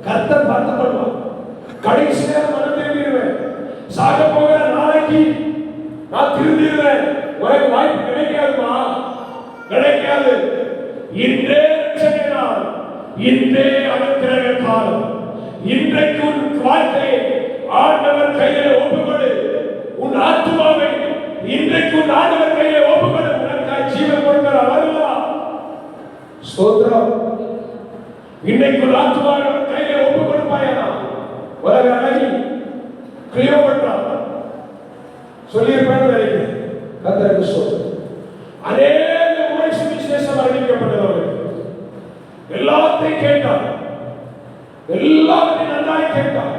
கர்த்தர் பார்த்து பண்ணுவார். கடைசி நேரம் மனம் திரும்பிடுவேன், சாக போகிற நாளைக்கு நான் திரும்பிடுவேன், உனக்கு வாய்ப்பு கிடைக்காதுமா? கிடைக்காது. இன்றே ரட்சணை நாள், இன்றே அனுக்கிரக காலம். இன்றைக்கு உன் வாழ்க்கையை ஆண்டவர் கையில ஒப்புக்கொடு. உன் ஆத்துமாவை இன்றைக்கு உன் ஆண்டவர் கையில ஒப்புக்கொடு. உனக்காய் ஜீவன் கொடுக்கிற வருவா ஸ்தோத்திரம். இன்றைக்கு உன் ஆத்துமாவை கையில ஒப்புக் கொடுப்பாயா? உலக அழகி கிளியோபட்ரா சொல்லியிருப்பேன் நினைக்கிறேன். கர்த்தருக்கு ஸ்தோத்திரம். அநேக முறை சுவிசேஷம் அறிவிக்கப்பட்டவர்கள் எல்லாத்தையும் கேட்டார், எல்லாத்தையும் நன்றாய் கேட்டார்,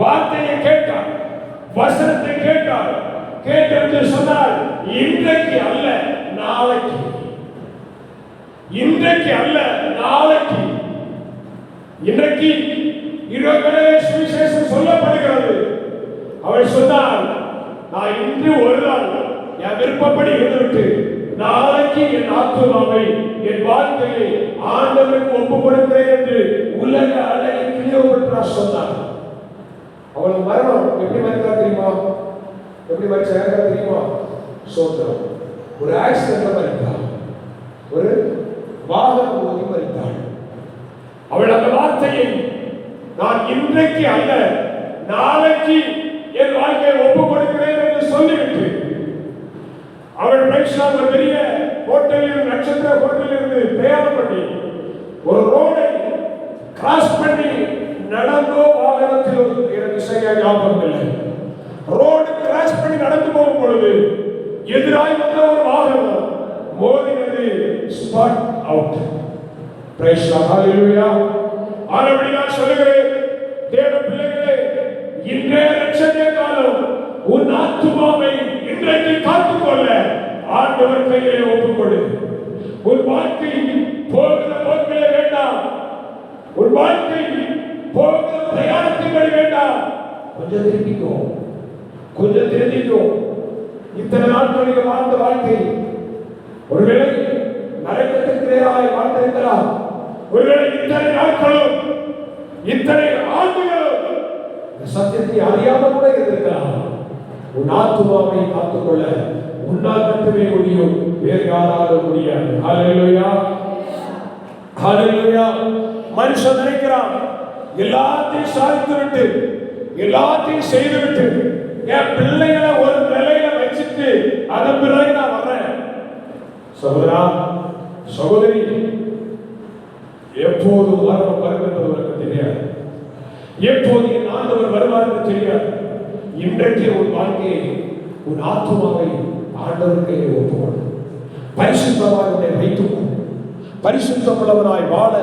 வார்த்தையை கேட்டார், வசனத்தை கேட்டார். கேட்டு சொன்னார், இன்றைக்கு அல்ல நாளைக்கு, இன்றைக்கு அல்ல நாளைக்கு. இன்றைக்கு 20 சுவிசேஷம் சொல்லப்படுகிறது. அவர் சொன்னார், நான் இன்று ஒரு நாள் என் விருப்பப்படி இருந்துவிட்டு நாளைக்கு என் ஆத்துமாவை என் வாழ்க்கையை ஆண்டவருக்கு ஒப்புக் கொடுக்கிறேன் என்று உலக அழகி கிளியோபட்ரா சொன்னார். அவள் மரணம் எப்படி மறித்தா தெரியுமா? எப்படி மறிச்சாங்க தெரியுமா? சோதரம். ஒரு ஆக்சிடென்ட்ல மறித்தாள், ஒரு வாகனம் மோதி மறித்தாள். அவள் அந்த வார்த்தையை நான் இன்றைக்கு அல்ல நாளைக்கு என் வாழ்க்கையை ஒப்புக் கொடுக்கிறேன் என்று சொல்லிவிட்டு அவள் ஒரு பெரிய ஹோட்டலில், நட்சத்திர ஹோட்டலில் இருந்து பிரயாணம் பண்ணி ஒரு ரோடை கிராஸ் பண்ணி நடந்தோ வாகனத்தில் எனக்கு செய்ய சரியா ஞாபகம் இல்லை. ரோடு கிராஸ் பண்ணி நடந்து போகும் பொழுது எதிராய் வந்த ஒரு வாகனம் மோதினது. Spot out. Praise the lord. ஹalleluya. ஆனபடி நான் சொல்லுகிறேன், தேவ பிள்ளைகளே, இன்றைய ரட்சணிய காலம் உன் ஆத்துமாவை இன்றைக்கு காத்துக்கொள்ள ஆண்டவர் கையிலே ஒப்புக்கொடு. உன் வாழ்க்கை போகிற போக்கிலே வேண்டாம். உன் வாழ்க்கை போகிற பிரயாணத்தின்படி வேண்டாம். கொஞ்சம் திரும்பிக்கோ, கொஞ்சம் திரும்பிக்கோ. இத்தனை நாட்களில் வாழ்ந்த வாழ்க்கை ஒருவேளை நரகத்துக்கு நேராய் வாழ்ந்திருக்கலாம். ஒருவேளை இத்தனை நாட்களும் இத்தனை ஆண்டுகளும் சத்தியத்தை அறியாமல் கூட இருந்திருக்கலாம். உன் ஆத்துமாவை காத்துக்கொள்ள உன்னால் மட்டுமே முடியும், வேறு யாராலும் முடியாது. ஹalleluya, ஹalleluya. மனுஷன் நினைக்கிறான் எல்லாத்தையும் சாதித்து விட்டு எல்லாத்தையும் செய்து விட்டு என் பிள்ளைகளை ஒரு நிலையில வச்சுட்டு அதன் பிறகு நான் வர்றேன். சகோதரா, சகோதரி, எப்போது மரணம் வரும் என்பது உனக்கு தெரியாது. எப்போது என் ஆண்டவர் வருவார் என்று தெரியாது. இன்றைக்கு உன் வாழ்க்கையை, உன் ஆத்துமாவை ஆண்டவருக்கு ஒப்புக்கொண்டு பரிசுத்தமாக உன்னை வைத்துக்கொண்டு பரிசுத்தமுள்ளவனாய் வாழ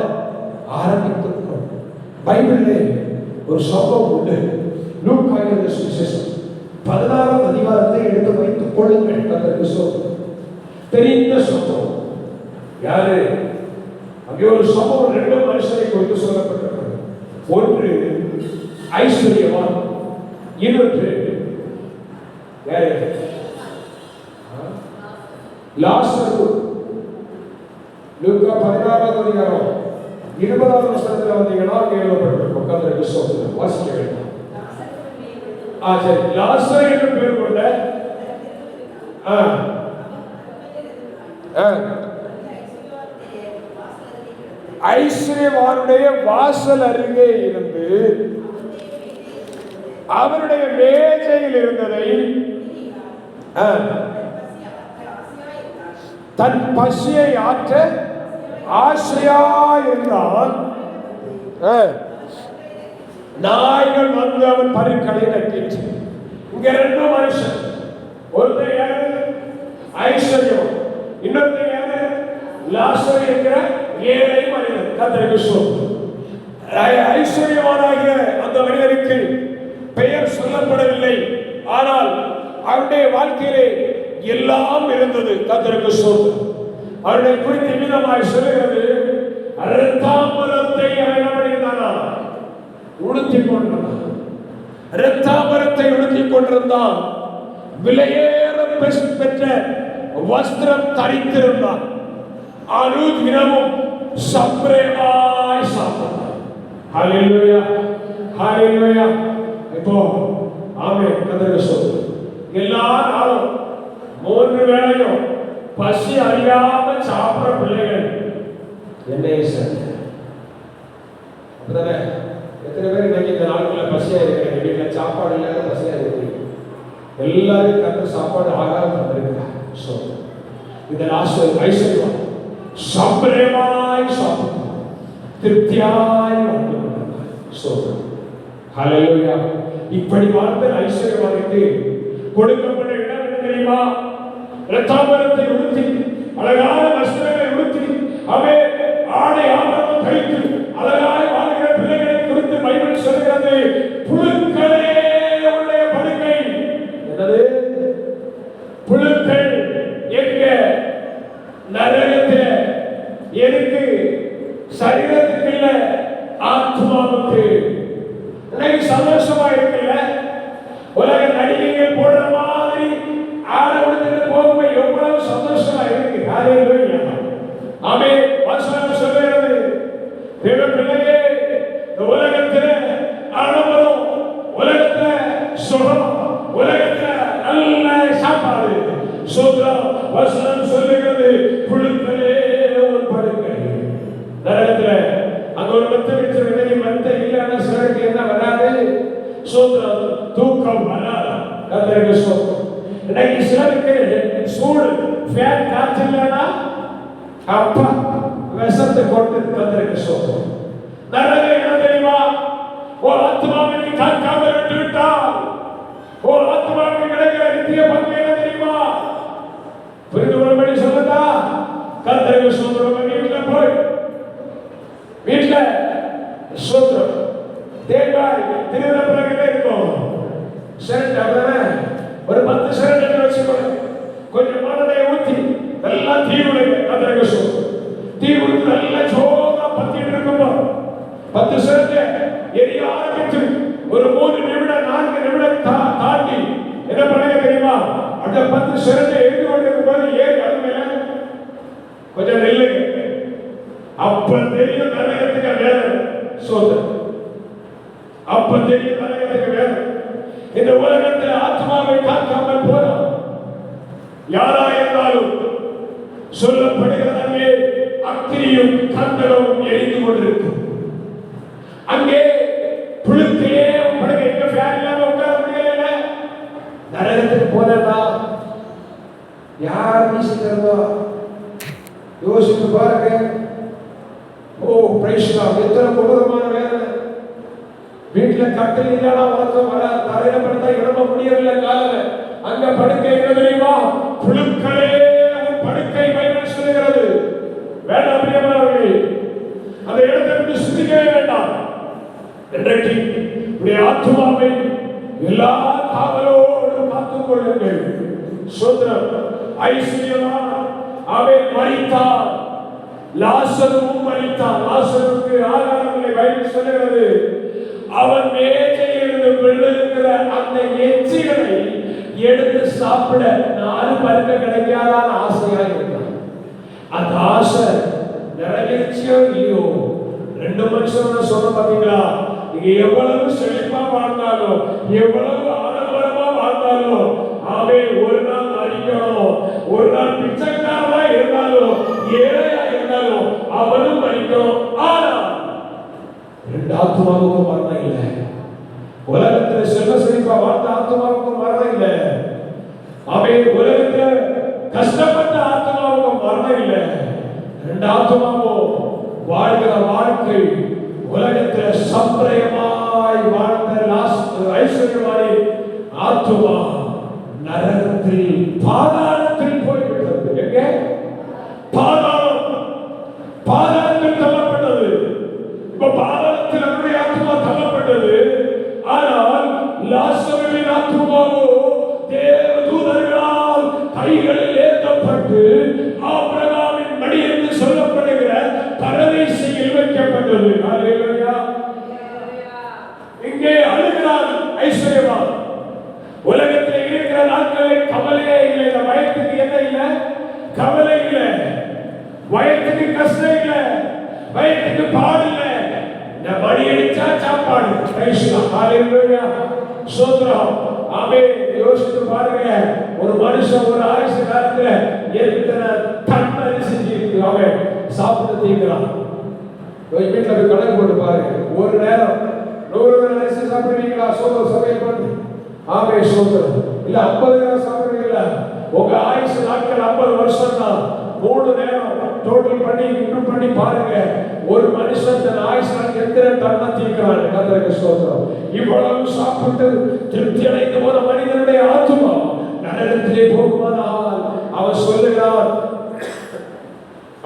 ஆரம்பித்திருக்கிறோம். பைபிளிலே ஒரு சம்பவம் உண்டு. லூக்கா எழுதின சுவிசேஷம் 16ஆம் அதிகாரத்தை எடுத்து வைத்துக் கொள்ளுங்கள். அதற்கு தெரிந்த சம்பவம். யாரு? அங்கே ஒரு சம்பவம், 2 மனுஷரை குறித்து சொல்லப்பட்டிருக்கிறது. ஒன்று ஐஸ்வர்யவான், இன்னொன்று யாரு? லாசரு. லூக்கா 16ஆம் அதிகாரம் 20ஆம் வசனத்துல வந்தீங்கன்னா கேள்விப்பட்டிருக்கும். கர்த்தருக்கு ஸ்தோத்திரம். வாசிக்க வேண்டும். சரி. லாசரு என்று பேர் கொண்ட ஐஸ்வர்யவானுடைய வாசல் அருகே இருந்து அவருடைய மேஜையில் இருந்ததை தன் பசியை ஆற்ற ஆசையாயிருந்தான். நாய்கள் வந்து அவன் பருக்களை நக்கிற்று. இங்க 2 மனுஷன். ஒருத்தர் யாரு? ஐஸ்வர்யம். இன்னொருத்தர் யாரு? லாசரு என்கிற ஏழை மனிதன். கர்த்தருக்கு ஸ்தோத்திரம். ஐஸ்வர்யவானாகிய அந்த மனிதனுக்கு பெயர் சொல்லப்படவில்லை. ஆனால் அவருடைய வாழ்க்கையிலே எல்லாம் இருந்தது. கர்த்தருக்கு ஸ்தோத்திரம். அவருடைய குறித்து விதமாய் சொல்லுகிறது, இரத்தாம்பரத்தை உடுத்திக் கொண்டிருந்தான். இரத்தாம்பரத்தை உடுத்திக் கொண்டிருந்தான். விலையேற பெற்ற வஸ்திரம் தரித்திருந்தான். அனுதினமும் சம்பிரமாய் சாப்பிட்டான். ஹalleluya, ஹalleluya. இப்போ ஆமென். கர்த்தருக்கு ஸ்தோத்திரம். எல்லா நாளும் 3 வேளையும் பசி அறியாமல் சாப்பிடுற பிள்ளைகள் என்ன சார்? அப்படிதானே? எத்தனை பேர் இன்னைக்கு இந்த நாட்கள்ல பசியா இருக்கிறீங்க? வீட்டில் சாப்பாடு இல்லாத பசியா இருக்கிறீங்க. எல்லாரும் கர்த்தர் சாப்பாடு ஆகாரம் தந்திருக்கிறார். இந்த ஐஸ்வர்யம் சம்பிரமாய் சாப்பிட்டான், திருப்தியாய் வாழ்ந்தார். ஹalleluya. இப்படி வாழ்ந்த ஐஸ்வர்யவானுக்கு கொடுக்கப்பட்ட இடம் என்ன தெரியுமா? இரத்தாம்பரத்தை உடுத்தி, அழகான வஸ்திரங்களை உடுத்தி, அவன் ஆடை ஆபரணம் தரித்து அழகாய் வாழ்கிற பிள்ளைகளை குறித்து பைபிள் சொல்கிறது, புழுக்களே உடைய படுக்கை. என்னது? புழுக்கள். எங்க? நரகத்தில். எதுக்கு? சரீரத்துக்கு இல்ல, ஆத்மாவுக்கு. இன்னைக்கு சந்தோஷமா இருக்குல்ல? உலக நடிகைகள் போடுற மாதிரி ஆட உடுத்திட்டு போகும்போது எவ்வளவு சந்தோஷமா இருக்கு. ஹalleluya, ஆமென். வசனம் சொல்கிறது, தேவ பிள்ளையே, இந்த உலகத்துல ஆடம்பரம், உலகத்துல சுகம், உலகத்துல நல்ல சாப்பாடு, சோதரம். வசனம் சொல்லுகிறது, புழுக்களே ஒரு படுக்கை. நரகத்துல அங்க ஒரு மத்த வச்சிருக்க, மத்த இல்லைன்னா சிலருக்கு என்ன வராது? சோதரம், தூக்கம் வராது. கர்த்தருக்கு ஸ்தோத்திரம். இன்னைக்கு சிலருக்கு சூடு, ஃபேன் காய்ச்சலனா அப்பா விஷத்தை கொண்டு. கர்த்தருக்கு ஸ்தோத்திரம். நரகம் என்ன தெரியுமா? ஓ ஆத்மாவை நீ காக்காமல் விட்டு விட்டால் சிரட்டை அவ்வளவுதானே, ஒரு 10 சிரட்டை வச்சுக்கொள்ள, கொஞ்சம் மண்ணெண்ணெயை ஊற்றி நல்லா தீ விடுங்க. கத்தருக்கு சொல்லுங்க, தீ விடுத்து நல்லா சோகா பத்திட்டு இருக்கும்போ 10 சிரட்டை எரிய ஆரம்பிச்சு ஒரு 3 நிமிடம் 4 நிமிடம் தாண்டி என்ன பண்ணுங்க தெரியுமா? அந்த 10 சிரட்டை எரிந்து கொண்டிருக்கும் போது ஏறி அது மேல கொஞ்சம் நெல்லுங்க. அப்ப தெரியும் நரகத்துக்கு வேதனை. சோதனை அப்ப தெரியும் நரகத்துக்கு வேதனை. இந்த உலகத்தில் ஆத்மாவை காக்காமல் போறோம். யாரா இருந்தாலும் சொல்லப்படுகிறதே அக்கினியும் கந்தலும் எரிந்து கொண்டிருக்கும். அங்கே புழுக்கையே படுகை எங்க ஃபேன் இல்லாம உட்கார முடியல. நரகத்துக்கு போனா யார் வீசுகிறதோ யோசித்து பாருங்க. ஓ பிரைஸ் லார்ட், எத்தனை கொடூரமான வேதனை. வீட்டுல கட்டில் இல்லைன்னா உனக்கு வர தரையில படுத்தா இடம்ப முடியவில்லை காலையில. அங்க படுக்கை என்ன தெரியுமா? புழுக்களே உன் படுக்கை பைபிள் சொல்லுகிறது. வேண்டாம் பிரியமானவர்களே, அந்த இடத்தை விட்டு சுத்திக்கவே வேண்டாம். இன்றைக்கு உடைய ஆத்துமாவை எல்லா காவலோடு காத்துக் கொள்ளுங்கள். சோதரம் ஐஸ்வர்யவான் அவன் மரித்தான், லாசருவும் மரித்தான். லாசருக்கு ஆகாரம் இல்லை. பைபிள் சொல்லுகிறது, அவன் மேஜையிலிருந்து விழுகிற அந்த எச்சிகளை எடுத்து சாப்பிட 4 பருக்க கிடைக்காதான் ஆசையா இருந்தான். அந்த ஆசை நிறைவேற்றியோ இல்லையோ, 2 மனுஷன் சொன்ன பாத்தீங்களா? நீங்க எவ்வளவு செழிப்பா வாழ்ந்தாலும், எவ்வளவு ஆடம்பரமா வாழ்ந்தாலும், அவன் ஒரு நாள் மறிக்கணும். ஒரு நாள் பிச்சைக்காரனா இருந்தாலும், ஏழையா இருந்தாலும் அவனும் மறிக்கணும். ஆனால் 2 ஆத்மாவுக்கும் மரணம் இல்லை. உலகத்துல செல்வ செழிப்பா வாழ்ந்த ஆத்மாவுக்கும் மரணம் இல்லை. அவன் உலகத்துல கஷ்டப்பட்ட ஆத்மாவுக்கும் மரணம் இல்லை. 2 ஆத்மாவும் வாழ்கிற வாழ்க்கை உலகத்துல சம்பிரயமாய் வாழ்ந்த ஐஸ்வர்யமாய் ஆத்மா நரகத்தில் பாதாளத்தில் போய்விட்டது. எங்க? பாதாளத்தில் தள்ளப்பட்டது. இப்ப பாதாளத்தில் அவருடைய ஆத்மா தள்ளப்பட்டது. ஆனால் லாசருவின் ஆத்மாவோ தேவதூதர்களால் கைகளில் ஏற்றப்பட்டு ஆபிரகாமின் மடி என்று சொல்லப்படுகிற பரதீசையில் வைக்கப்பட்டது. ஹல்லேலூயா. இங்கே அழுகிறான் ஐஸ்வர்யவான். உலகத்தில் இருக்கிற நாட்களில் கவலையே இல்லை. இந்த வயத்துக்கு என்ன இல்லை? கவலை இல்லை. வயத்துக்கு கஷ்டம் இல்லை. வயத்துக்கு பாடு இல்லை. இந்த மணி அடிச்சா சாப்பாடு. ஹல்லேலூயா. ஸ்தோத்திரம். ஆமென். யோசித்து பாருங்க, ஒரு மனுஷன் ஒரு ஆயுசு காலத்துல எத்தனை டன் அரிசி அவன் சாப்பிட்டு தீங்கிறான். வீட்டுல போய் கணக்கு போட்டு பாருங்க. ஒரு நேரம் 100 அரிசி சாப்பிடுவீங்களா? சமையல் பண்ணி ஆமே சோதரம் இல்ல 50 நேரம் சாப்பிடுவீங்களா? உங்க ஆயுசு நாட்கள் 50 வருஷம் தான். 3 நேரம் டோட்டல் பண்ணி இன்னும் பண்ணி பாருங்க. ஒரு மனுஷன் தன் ஆயுசு நாட்கள் எத்தனை டன்னா தீர்க்கிறான். கர்த்தருக்கு ஸ்தோத்திரம். இவ்வளவு சாப்பிட்டு திருப்தி அடைந்த ஒரு மனிதனுடைய ஆத்துமா நரகத்திலே போகுமானால் அவன் சொல்லுகிறான்,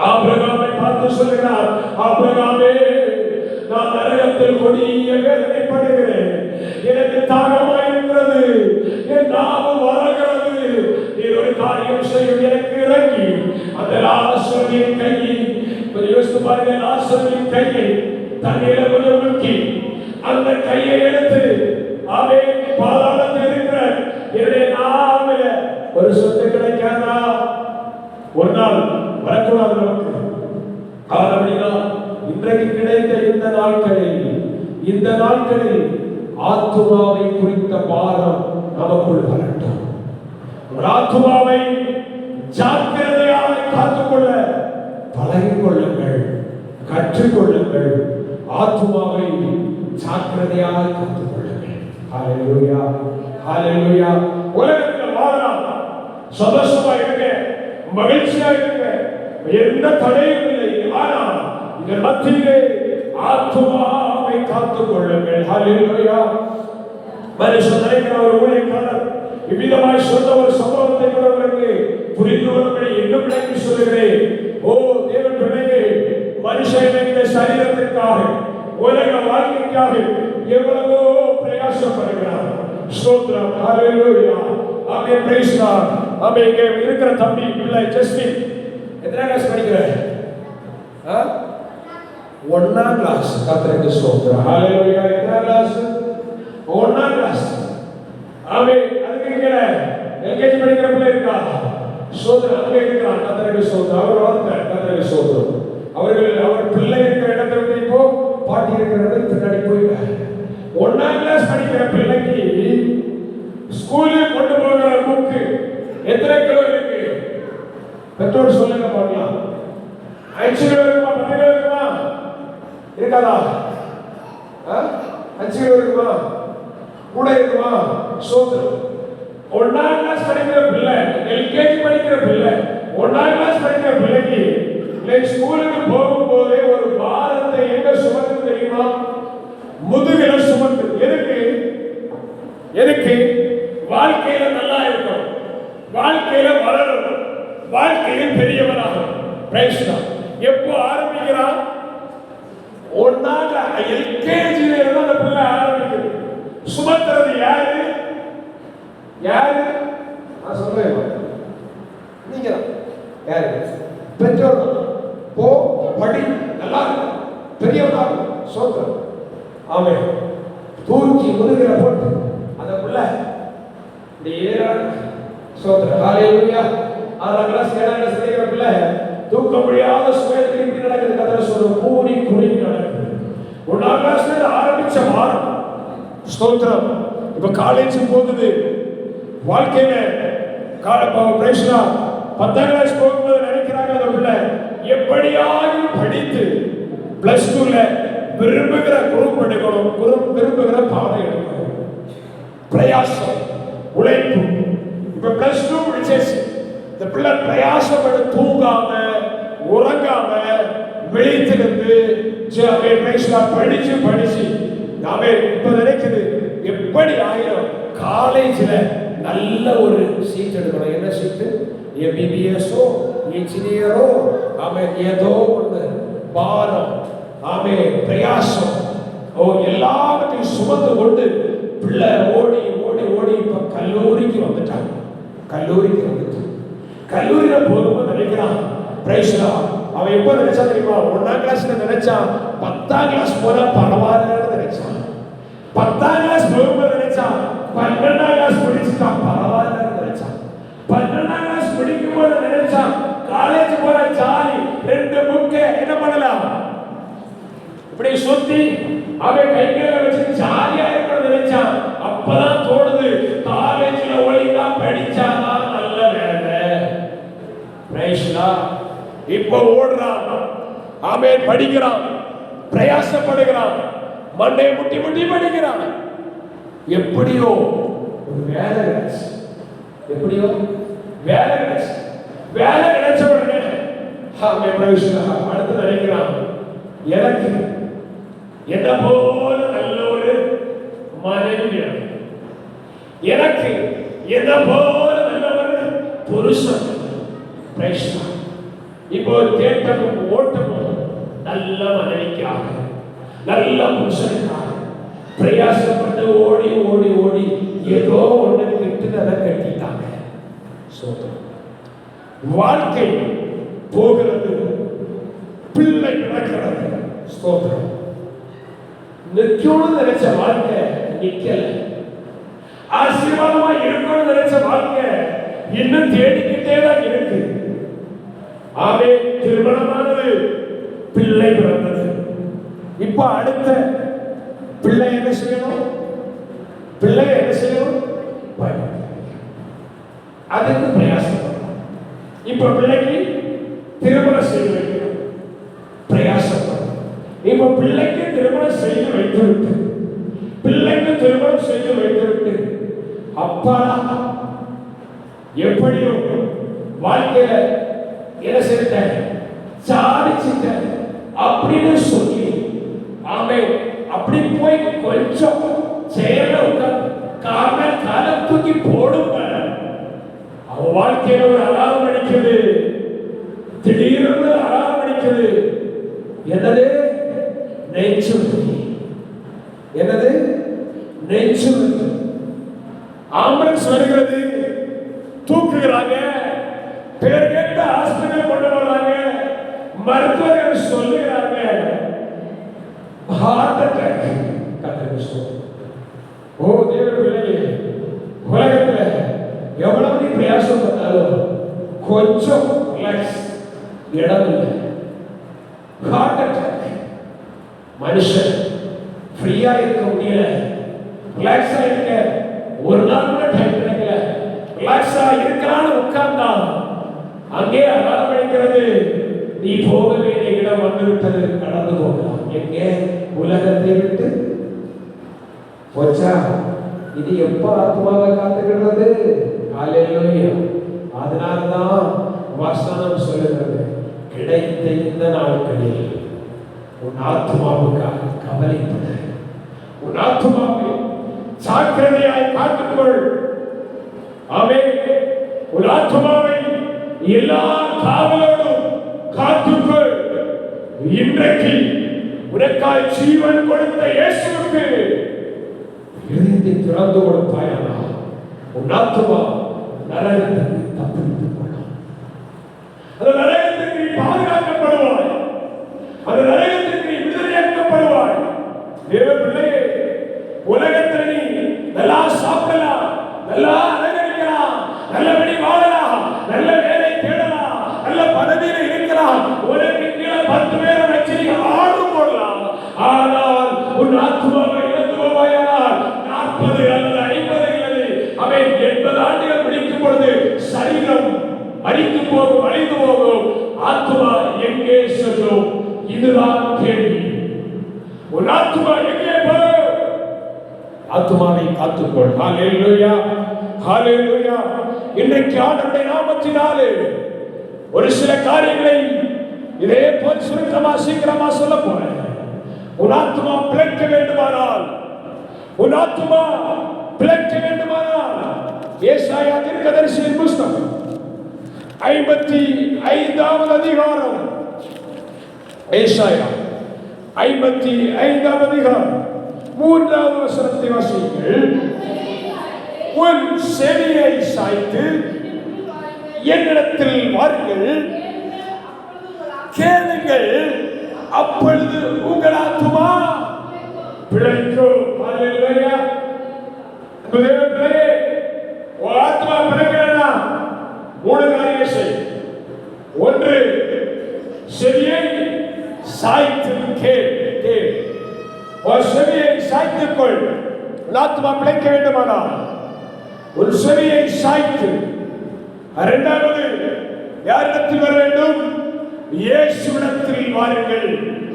ஆபிரகாமை பார்த்து சொல்லுகிறார், ஆபிரகாமே, நான் நரகத்தில் கொடிய வேதனைப்படுகிறேன். எனக்கு தாகமாயிருக்கிறது, என் நாவு வறகிறது. நீர் ஒரு காரியம் செய்யும், எனக்கு இறங்கி அந்த லாசருவின் கையை யோசித்து பாருங்க. லாசருவின் கையை தண்ணீர கொஞ்சம் முக்கி அந்த கையை எடுத்து அவன் பாதாளத்தில் இருக்கிற என்னுடைய நாவில ஒரு சொத்து கிடைக்காதா? ஒரு நாள் வரக்கூடாது நமக்கு. அப்படின்னா இன்றைக்கு கிடைத்த இந்த நாட்களில் ஆத்துமாவை குறித்த பாரம் நமக்குள் வரட்டும். ஒரு ஆத்துமாவை ஜாக்கிரதையாக காத்துக்கொள்ள பழகிக் கொள்ளுங்கள், கற்றுக்கொள்ளுங்கள். ஆத்துமாவை ஜாக்கிரதையாக காத்துக் கொள்ளுங்கள். ஹல்லேலூயா, ஹல்லேலூயா. உலகத்தில் வாழலாம், சந்தோஷமா இருங்க, மகிழ்ச்சியா இருங்க, எந்த தடையும் இல்லை. ஆனால் இந்த மத்தியிலே ஆத்துமாவை காத்துக் கொள்ளுங்கள். ஹல்லேலூயா. மனுஷன் நினைக்கிற ஒரு ஊழியக்காரர் இவ்விதமாய் சொன்ன ஒரு சம்பவத்தை கூட உங்களுக்கு புரிந்து கொள்ளும்படி இன்னும் விளக்கி சொல்லுகிறேன். ஓ தேவன் பிள்ளையே, மனுஷன் இந்த சரீரத்திற்காக உலக வாழ்க்கைக்காக எவ்வளவோ பிரயாசப்படுகிறார். ஸ்தோத்திரம். ஹalleluya. ஆமென். praise God. ஆமென். இங்க இருக்கிற தம்பி பிள்ளை ஜஸ்டின் எத்தனை கிளாஸ் படிக்கிற? 1ஆம் கிளாஸ். கர்த்தருக்கு ஸ்தோத்திரம். ஹalleluya. எத்தனை கிளாஸ்? 1ஆம் கிளாஸ். ஆமென். அதுக்கு கீழ எல்கேஜி படிக்கிற பிள்ளை இருக்கா? ஸ்தோத்திரம். அங்க இருக்கிறான். கர்த்தருக்கு ஸ்தோத்திரம். அவர் வார்த்தை கர்த்தருக்கு ஸ்தோத்திரம். அவர் பிள்ளை இருக்கிற இடத்தை விட்டு இப்போ பாட்டி இருக்கிற இடத்துக்கு பின்னாடி போயிட்டார். 1ஆம் கிளாஸ் படிக்கிற பிள்ளைக்கு ஸ்கூலுக்கு கொண்டு போகிற புக்கு எத்தனை கிலோ இருக்கு? பெற்றோர் சொல்லுங்க பார்க்கலாம். 5 கிலோ இருக்குமா? 10 கிலோ இருக்குமா? இருக்காதா? 5 கிலோ இருக்குமா? கூட இருக்குமா? சோதரம். 1ஆம் கிளாஸ் படிக்கிற பிள்ளை, எல்கேஜி படிக்கிற பிள்ளை, 1ஆம் கிளாஸ் படிக்கிற பிள்ளைக்கு ஸ்கூலுக்கு போகும்போதே ஒரு பாரத்தை எங்க சுமந்து தெரியுமா? முதுகில சுமந்து. எதுக்கு? வாழ்க்கையில நல்லா இருக்கணும், வாழ்க்கையில வளரணும், வாழ்க்கையில் பெரியவராகணும். Price Lord. எப்போ ஆரம்பிக்கிறான்? 1ஆம் எல்கேஜில இருந்து அந்த பிள்ளை ஆரம்பிக்குது. சுமத்துறது யாரு? நான் சொல்றேன், நீங்க தான். யாரு? பெற்றோர். போ, படி, நல்லா இருக்கும், பெரியவனாக சோத்திரம். ஆமென். தூக்கி முதுகில போட்டு அந்த பிள்ளை சோத்திரம். ஹalleluya. 6ஆம் கிளாஸ் 7ஆம் கிளாஸ் படிக்கிற பிள்ளை தூக்க முடியாத சுயத்தில் இப்படி நடக்குது. கதை சொல்ற கூடி குறுகி நடக்குது. 1ஆம் கிளாஸ்ல ஆரம்பிச்ச வாரம் ஸ்தோத்திரம். இப்ப காலேஜ் போகுது. வாழ்க்கையில பிரேஷனா 10ஆம் கிளாஸ் போகும்போது நினைக்கிறாங்க அந்த பிள்ளை எப்படியாவது படித்து பிளஸ் 2ல விரும்புகிற குரூப் எடுக்கணும், விரும்புகிற பாடம் எடுக்கணும். பிரயாசம், உழைப்பு. இப்ப பிளஸ் 2 முடிச்சாச்சு. இந்த பிள்ளை பிரயாசப்பட தூங்காம உறங்காம விழித்திருந்து படிச்சு நாமே இப்ப நினைக்குது எப்படி ஆயிரம் காலேஜ்ல நல்ல ஒரு சீட் எடுக்கணும். என்ன சீட்டு? எம்பிபிஎஸோ இன்ஜினியரோ ஏதோ ஒன்று பாரம் பிரயாசம் எல்லாவற்றையும் சுமந்து கொண்டு பிள்ளை ஓடி ஓடி ஓடி இப்ப கல்லூரிக்கு வந்துட்டாங்க. கல்லூரியில போகும்போது நினைக்கிறான் அவன் எப்ப நினைச்சா தெரியுமா? 1ஆம் கிளாஸ்ல நினைச்சான் 10ஆம் கிளாஸ் போனா பரவாயில்லன்னு நினைச்சான். 10ஆம் கிளாஸ் போகும்போது நினைச்சான் 12ஆம் கிளாஸ் முடிச்சுட்டா பரவாயில்லன்னு நினைச்சான். 12ஆம் கிளாஸ் முடிக்கும் போது நினைச்சான் காலேஜ் போற ஜாலி 2 புக்கு என்ன பண்ணலாம் இப்படி சுத்தி அவன் கைகளை வச்சு ஜாலியா இருக்கணும்னு நினைச்சான். அப்பதான் தோணுது காலேஜ்ல ஒழுங்கா படிச்சாதான் நல்ல வேலை. இப்ப ஓடுறான், அவன் படிக்கிறான், பிரயாசப்படுகிறான், மண்டை முட்டி முட்டி படிக்கிறான். எப்படியோ ஒரு வேலை கிடைச்சு, வேலை கிடைச்ச உடனே அடுத்து நினைக்கிறான் எனக்கு என்ன போல நல்ல ஒரு மனைவி வேணும், எனக்கு என்ன போல நல்ல ஒரு புருஷன். இப்போ தேட்டமும் ஓட்டமும் நல்ல மனைவிக்காக நல்ல புருஷனுக்காக பிரயாசப்பட்டு ஓடி ஓடி ஓடி ஏதோ ஒண்ணு கிட்டுனதை கட்டிட்டாங்க. வாழ்க்கை போகிறது, பிள்ளை நடக்கிறது. ஸ்தோத்திரம். நிற்கணும்னு நினைச்ச வாழ்க்கை நிக்கல. ஆசீர்வாதமா இருக்கணும்னு நினைச்ச வாழ்க்கை இன்னும் தேடிக்கிட்டே தான் இருக்கு. ஆமே, திருமணமானது, பிள்ளை பிறந்தது. இப்ப அடுத்த பிள்ளை என்ன செய்யணும்? அதுக்கு பிரயாசம். இப்ப பிள்ளைக்கு திருமணம் செய்து வைக்கணும், பிரயாசம். இப்ப பிள்ளைக்கு திருமணம் செய்து வைத்துவிட்டு அப்பா எப்படியோ வாழ்க்கையில என்ன செய்த சாதிச்சுட்ட அப்படின்னு சொல்லி அப்படி போய் கொஞ்சம் செயல கால தூக்கி போடும். அவன் வாழ்க்கையில ஒரு அலாரம் அடிக்குது, திடீர்னு அலாரம் அடிக்குது. என்னது? நெஞ்சுறுதி. ஆம்பளை ஆம்புலன்ஸ் வருகிறது, தூக்குகிறாங்க, பேர் கேட்ட ஹாஸ்பிட்டல் கொண்டு வர்றாங்க, மருத்துவர்கள் சொல்லுகிறாங்க ஹார்ட் அட்டாக். ஓ தேவ பிள்ளையே, உலகத்துல எவ்வளவு நீ பிரயாசம் பண்ணாலும் கொஞ்சம் ரிலாக்ஸ் இடம் இல்லை. Heart attack. மனுஷன் ஃப்ரீயா இருக்க முடியல, ரிலாக்ஸா இருக்க ஒரு நாள் கூட டைம் கிடைக்கல. ரிலாக்ஸா இருக்கலான்னு உட்கார்ந்தா அங்கே அரவணைக்கிறது, நீ போக வேண்டிய இடம் வந்துவிட்டது, கடந்து போகலாம். எங்கே? உலகத்தை விட்டு போச்சா, இது எப்ப ஆத்மாவை காத்துக்கிறது? ஹல்லேலூயா. அதனால்தான் வசனம் சொல்லுகிறது, கிடைத்த இந்த நாட்களில் உன் ஆத்மாவுக்காக கவலைப்பட, உன் ஆத்மாவை ஜாக்கிரதையாய் காத்துக்கொள். ஆமென். உன் ஆத்மாவை எல்லா காவலோடும் காத்துக்கொள். இன்றைக்கு உனக்காய் ஜீவன் கொடுத்த இயேசுவுக்கு இதயத்தை திறந்து கொடுப்பாயானா உன் ஆத்துமா நரகத்துக்கு தப்பித்துக் கொள்ளும். அந்த நரகத்துக்கு நீ பாதுகாக்கப்படுவாய், அந்த நரகத்துக்கு நீ விடுதலையாக்கப்படுவாய். தேவ பிள்ளையே, உலகத்தில் நீ நல்லா சாப்பிடலாம், நல்லா அலங்கரிக்கலாம், நல்லபடி வாழலாம், நல்ல வேலை தேடலாம், நல்ல பதவியில இருக்கலாம், உனக்கு கீழே 10 பேரை வச்சு நீ ஆர்டர் போடலாம். ஆனால் உன் ஆத்மாவை இழந்து போவாயானால் 40 அல்லது 50 அல்லது அவன் 80 ஆண்டுகள் முடிக்கும் பொழுது சரீரம் அழிந்து போகும், அழிந்து போகும். ஆத்மா எங்கே செல்லும்? இதுதான் கேள்வி. உன் ஆத்மா எங்கே போகும்? ஆத்மாவை காத்துக்கொள். ஹல்லேலூயா, ஹல்லேலூயா. இன்றைக்கு ஆண்டவருடைய நாமத்தினாலே ஒரு சில காரியங்களை இதே போல் சுருக்கமா சீக்கிரமா சொல்ல போறேன். உன் ஆத்மா பிழைக்க வேண்டுமானால், உன் ஆத்மா பிழைக்க வேண்டுமானால் ஏசாயா தீர்க்கதரிசியின் புத்தகம் 55வது அதிகாரம், ஏசாயா 55வது அதிகாரம் 3வது வசனத்தை வாசியுங்கள். உன் செவியை சாய்த்து என்னிடத்தில் வாருங்கள், கேளுங்கள், அப்பொழுது உங்கள் ஆத்துமா பிழைக்கும். ஹல்லேலூயா. தேவனே, உன் ஆத்துமா பிழைக்கணும்னா 3 காரியம் செய். 1, செவியை சாய்த்து கேள். உன் செவியை சாய்த்துக் கொள். உன் ஆத்துமா பிழைக்க வேண்டுமானால் உன் செவியை சாய்த்து. 2வது, யாரிடத்தில் வர வேண்டும்? இயேசுவிடத்தில் வாருங்கள்.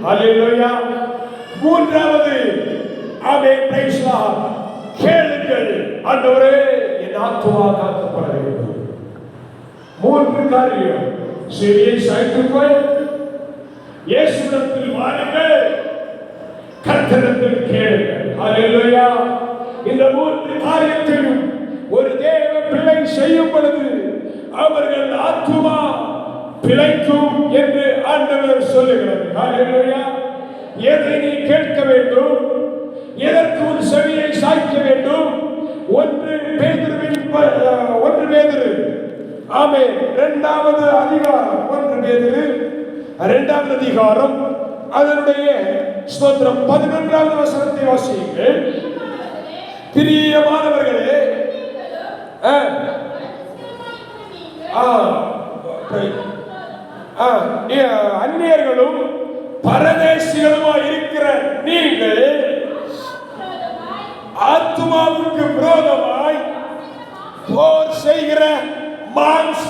ஹல்லேலூயா. 3வது, ஆமென், பிரைஸ் லார்ட், கேளுங்கள். ஆண்டவரே, என் ஆத்துமா காக்கப்பட வேண்டும். 3 காரியம். செவியை சாய்த்துக் கொள், இயேசுவிடத்தில் வாருங்கள், கர்த்தரிடத்தில் கேளுங்கள். ஹல்லேலூயா. இந்த 3 காரியத்தையும் ஒரு தேவ பிள்ளை செய்யும் பொழுது அவர்கள் ஆத்துமா பிழைக்கும் என்று ஆண்டவர் சொல்லுகிறது. ஹல்லேலூயா. எதை நீ கேட்க வேண்டும்? எதற்கு உன் செவியை சாய்க்க வேண்டும்? 1 பேதுரு, ஆமென், 2வது அதிகாரம், 1 பேதுரு 2வது அதிகாரம், அதனுடைய ஸ்தோத்திரம் 11வது வசனத்தை வாசியுங்கள். பிரியமானவர்களே, அந்நியர்களும் பரதேசிகளுமா இருக்கிற நீங்கள் ஆத்துமாவுக்கு விரோதமாய் போர் செய்கிற மாம்ச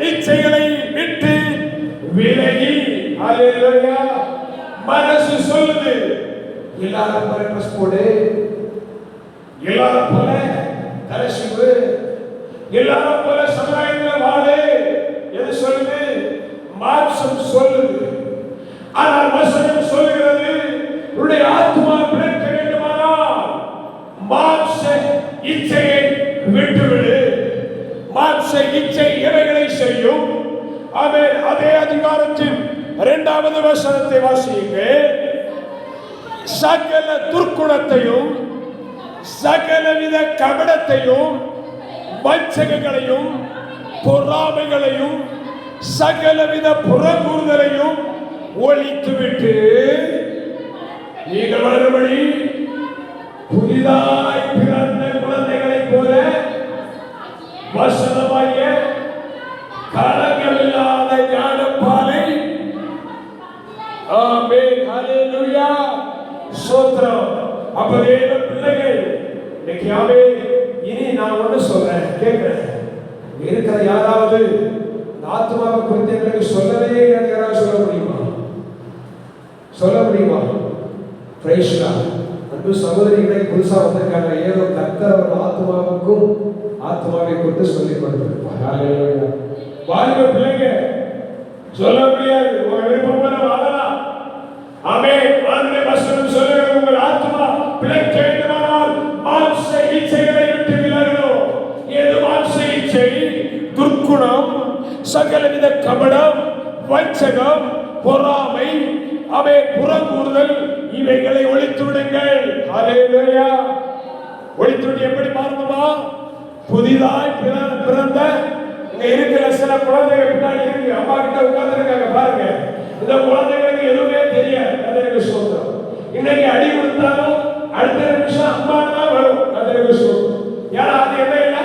இச்சைகளை விட்டு விலகி. ஹல்லேலூயா. மனசு சொல்லுது, எல்லாரும் பரப்பஸ் போடு, எல்லாரும் போல தரிசிப்பு, எல்லாரும் போல சமுதாயத்தில் வாழு. எது சொல்லுது? மாம்சம் சொல்லுது. ஆனால் வசனம் சொல்லுகிறது, உன்னுடைய ஆத்மா பிழைக்க வேண்டுமானால் மாம்ச இச்சையை விட்டுவிடு. மாம்ச இச்சை எவைகளை செய்யும்? ஆமென். அதே அதிகாரத்தின் 2வது வசனத்தை வாசியுங்கள். சகல துர்க்குணத்தையும் சகலவித கபடத்தையும் வஞ்சகங்களையும் பொறாமைகளையும் சகலவித புறங்கூறுதலையும் ஒழித்துவிட்டு நீங்கள் மறுபடி புதிதாய் பிறந்த குழந்தைகளைப் போல வசனமாகிய கலங்கமில்லாத ஞானப்பாலை ஆமென் ஹல்லேலூயா ஸ்தோத்திரம். அப்ப தேவ பிள்ளைகள் இன்னைக்கு ஆமென். இனி நான் ஒன்று சொல்றேன், கேட்கிறேன். இருக்கிற யாராவது ஆத்மாவை குறித்து எங்களுக்கு சொல்லவே யாராவது சொல்ல முடியுமா? சொல்ல முடியுமா? Praise God. அன்பு சகோதரிகளை புதுசா வந்திருக்காங்க. ஏதோ கர்த்தர் ஒரு ஆத்மாவுக்கும் ஆத்மாவை குறித்து சொல்லிக் கொடுத்திருப்பார். ஹல்லேலூயா. வாலிப பிள்ளைங்க சொல்ல முடியாது, உங்க விருப்பம் போல வாழலாம். ஆமென். ஆண்டவருடைய வசனம் சொல்லுகிறது, உங்கள் ஆத்மா பிழைக்க வேண்டுமானால் மாம்ச இச்சைகளை விட்டு விலகணும். ஏது மாம்ச இச்சை? துர்க்குணம், சகலவித கபடம், வஞ்சகம், பொறாமை, புறங்கூறுதல், இவைகளை ஒழித்து விடுங்கள். ஹல்லேலூயா. ஒழித்துவிட்டு எப்படி மாறணுமா? புதிதாய் பிறந்த இங்க இருக்கிற சில குழந்தைகள் பின்னாடி இருக்கு, அம்மா கிட்ட உட்கார்ந்து இருக்காங்க பாருங்க. இந்த குழந்தைகளுக்கு எதுவுமே தெரியாது. கர்த்தருக்கு ஸ்தோத்திரம். இன்னைக்கு அடி கொடுத்தாலும் அடுத்த நிமிஷம் அம்மா தான் வரும். கர்த்தருக்கு ஸ்தோத்திரம். ஏன்னா அது என்ன இல்லை?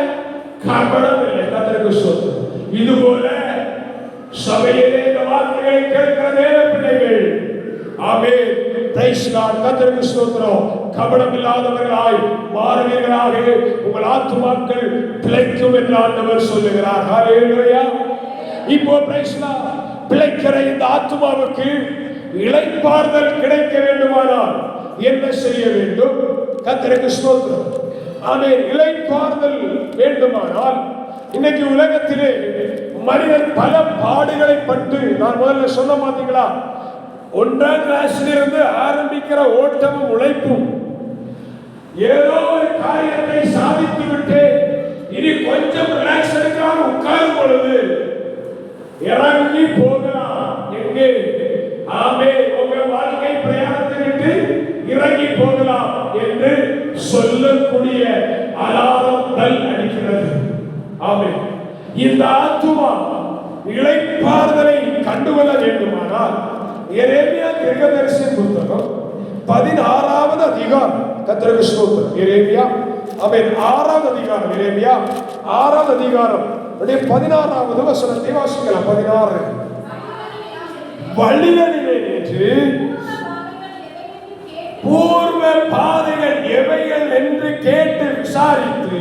கபடம் இல்லை. கர்த்தருக்கு ஸ்தோத்திரம். இது போல சபையிலே இந்த வார்த்தைகளை கேட்கிற தேவ பிள்ளைகள் ஆமென். Price God. கர்த்தருக்கு ஸ்தோத்திரம். கபடம் இல்லாதவர்களாய் மாறுவீர்களாக உங்கள் ஆத்துமாக்கள் பிழைக்கும் என்று ஆண்டவர் சொல்லுகிறார். ஹல்லேலூயா. இப்போ பிரைஸ் காட். பிழைக்கிற இந்த ஆத்துமாவுக்கு இளைப்பாறுதல் கிடைக்க வேண்டுமானால் என்ன செய்ய வேண்டும்? கர்த்தருக்கு ஸ்தோத்திரம். ஆமென். இளைப்பாறுதல் வேண்டுமானால் இன்னைக்கு உலகத்திலே மனிதன் பல பாடுகளை பட்டு, நான் முதல்ல சொன்ன மாட்டீங்களா, 1ஆம் கிளாஸிலிருந்து ஆரம்பிக்கிற ஓட்டமும் உழைப்பும், ஏதோ ஒரு காரியத்தை சாதித்து விட்டு இனி கொஞ்சம் ரிலாக்ஸ் எடுக்கலாம் உட்காரும் பொழுது இறங்கி போகலாம். எங்கே? ஆமென். உங்க வாழ்க்கை பிரயாணத்தை விட்டு இறங்கி போகலாம் என்று சொல்லக்கூடிய அலாரம் பெல் அடிக்கிறது. ஆமென். இந்த ஆத்துமா இளைப்பாறுதலை கண்டுகொள்ள வேண்டுமானால் எரேமியா தீர்க்கதரிசியின் புத்தகம் 16வது அதிகாரம். கர்த்தருக்கு ஸ்தோத்திரம். எரேமியா ஆமென் 6வது அதிகாரம். எரேமியா 6வது அதிகாரம் 16வது வசனத்தை வாசிக்கலாம். 16. வழிகளிலே நின்று பூர்வ பாதைகள் எவைகள் என்று கேட்டு விசாரித்து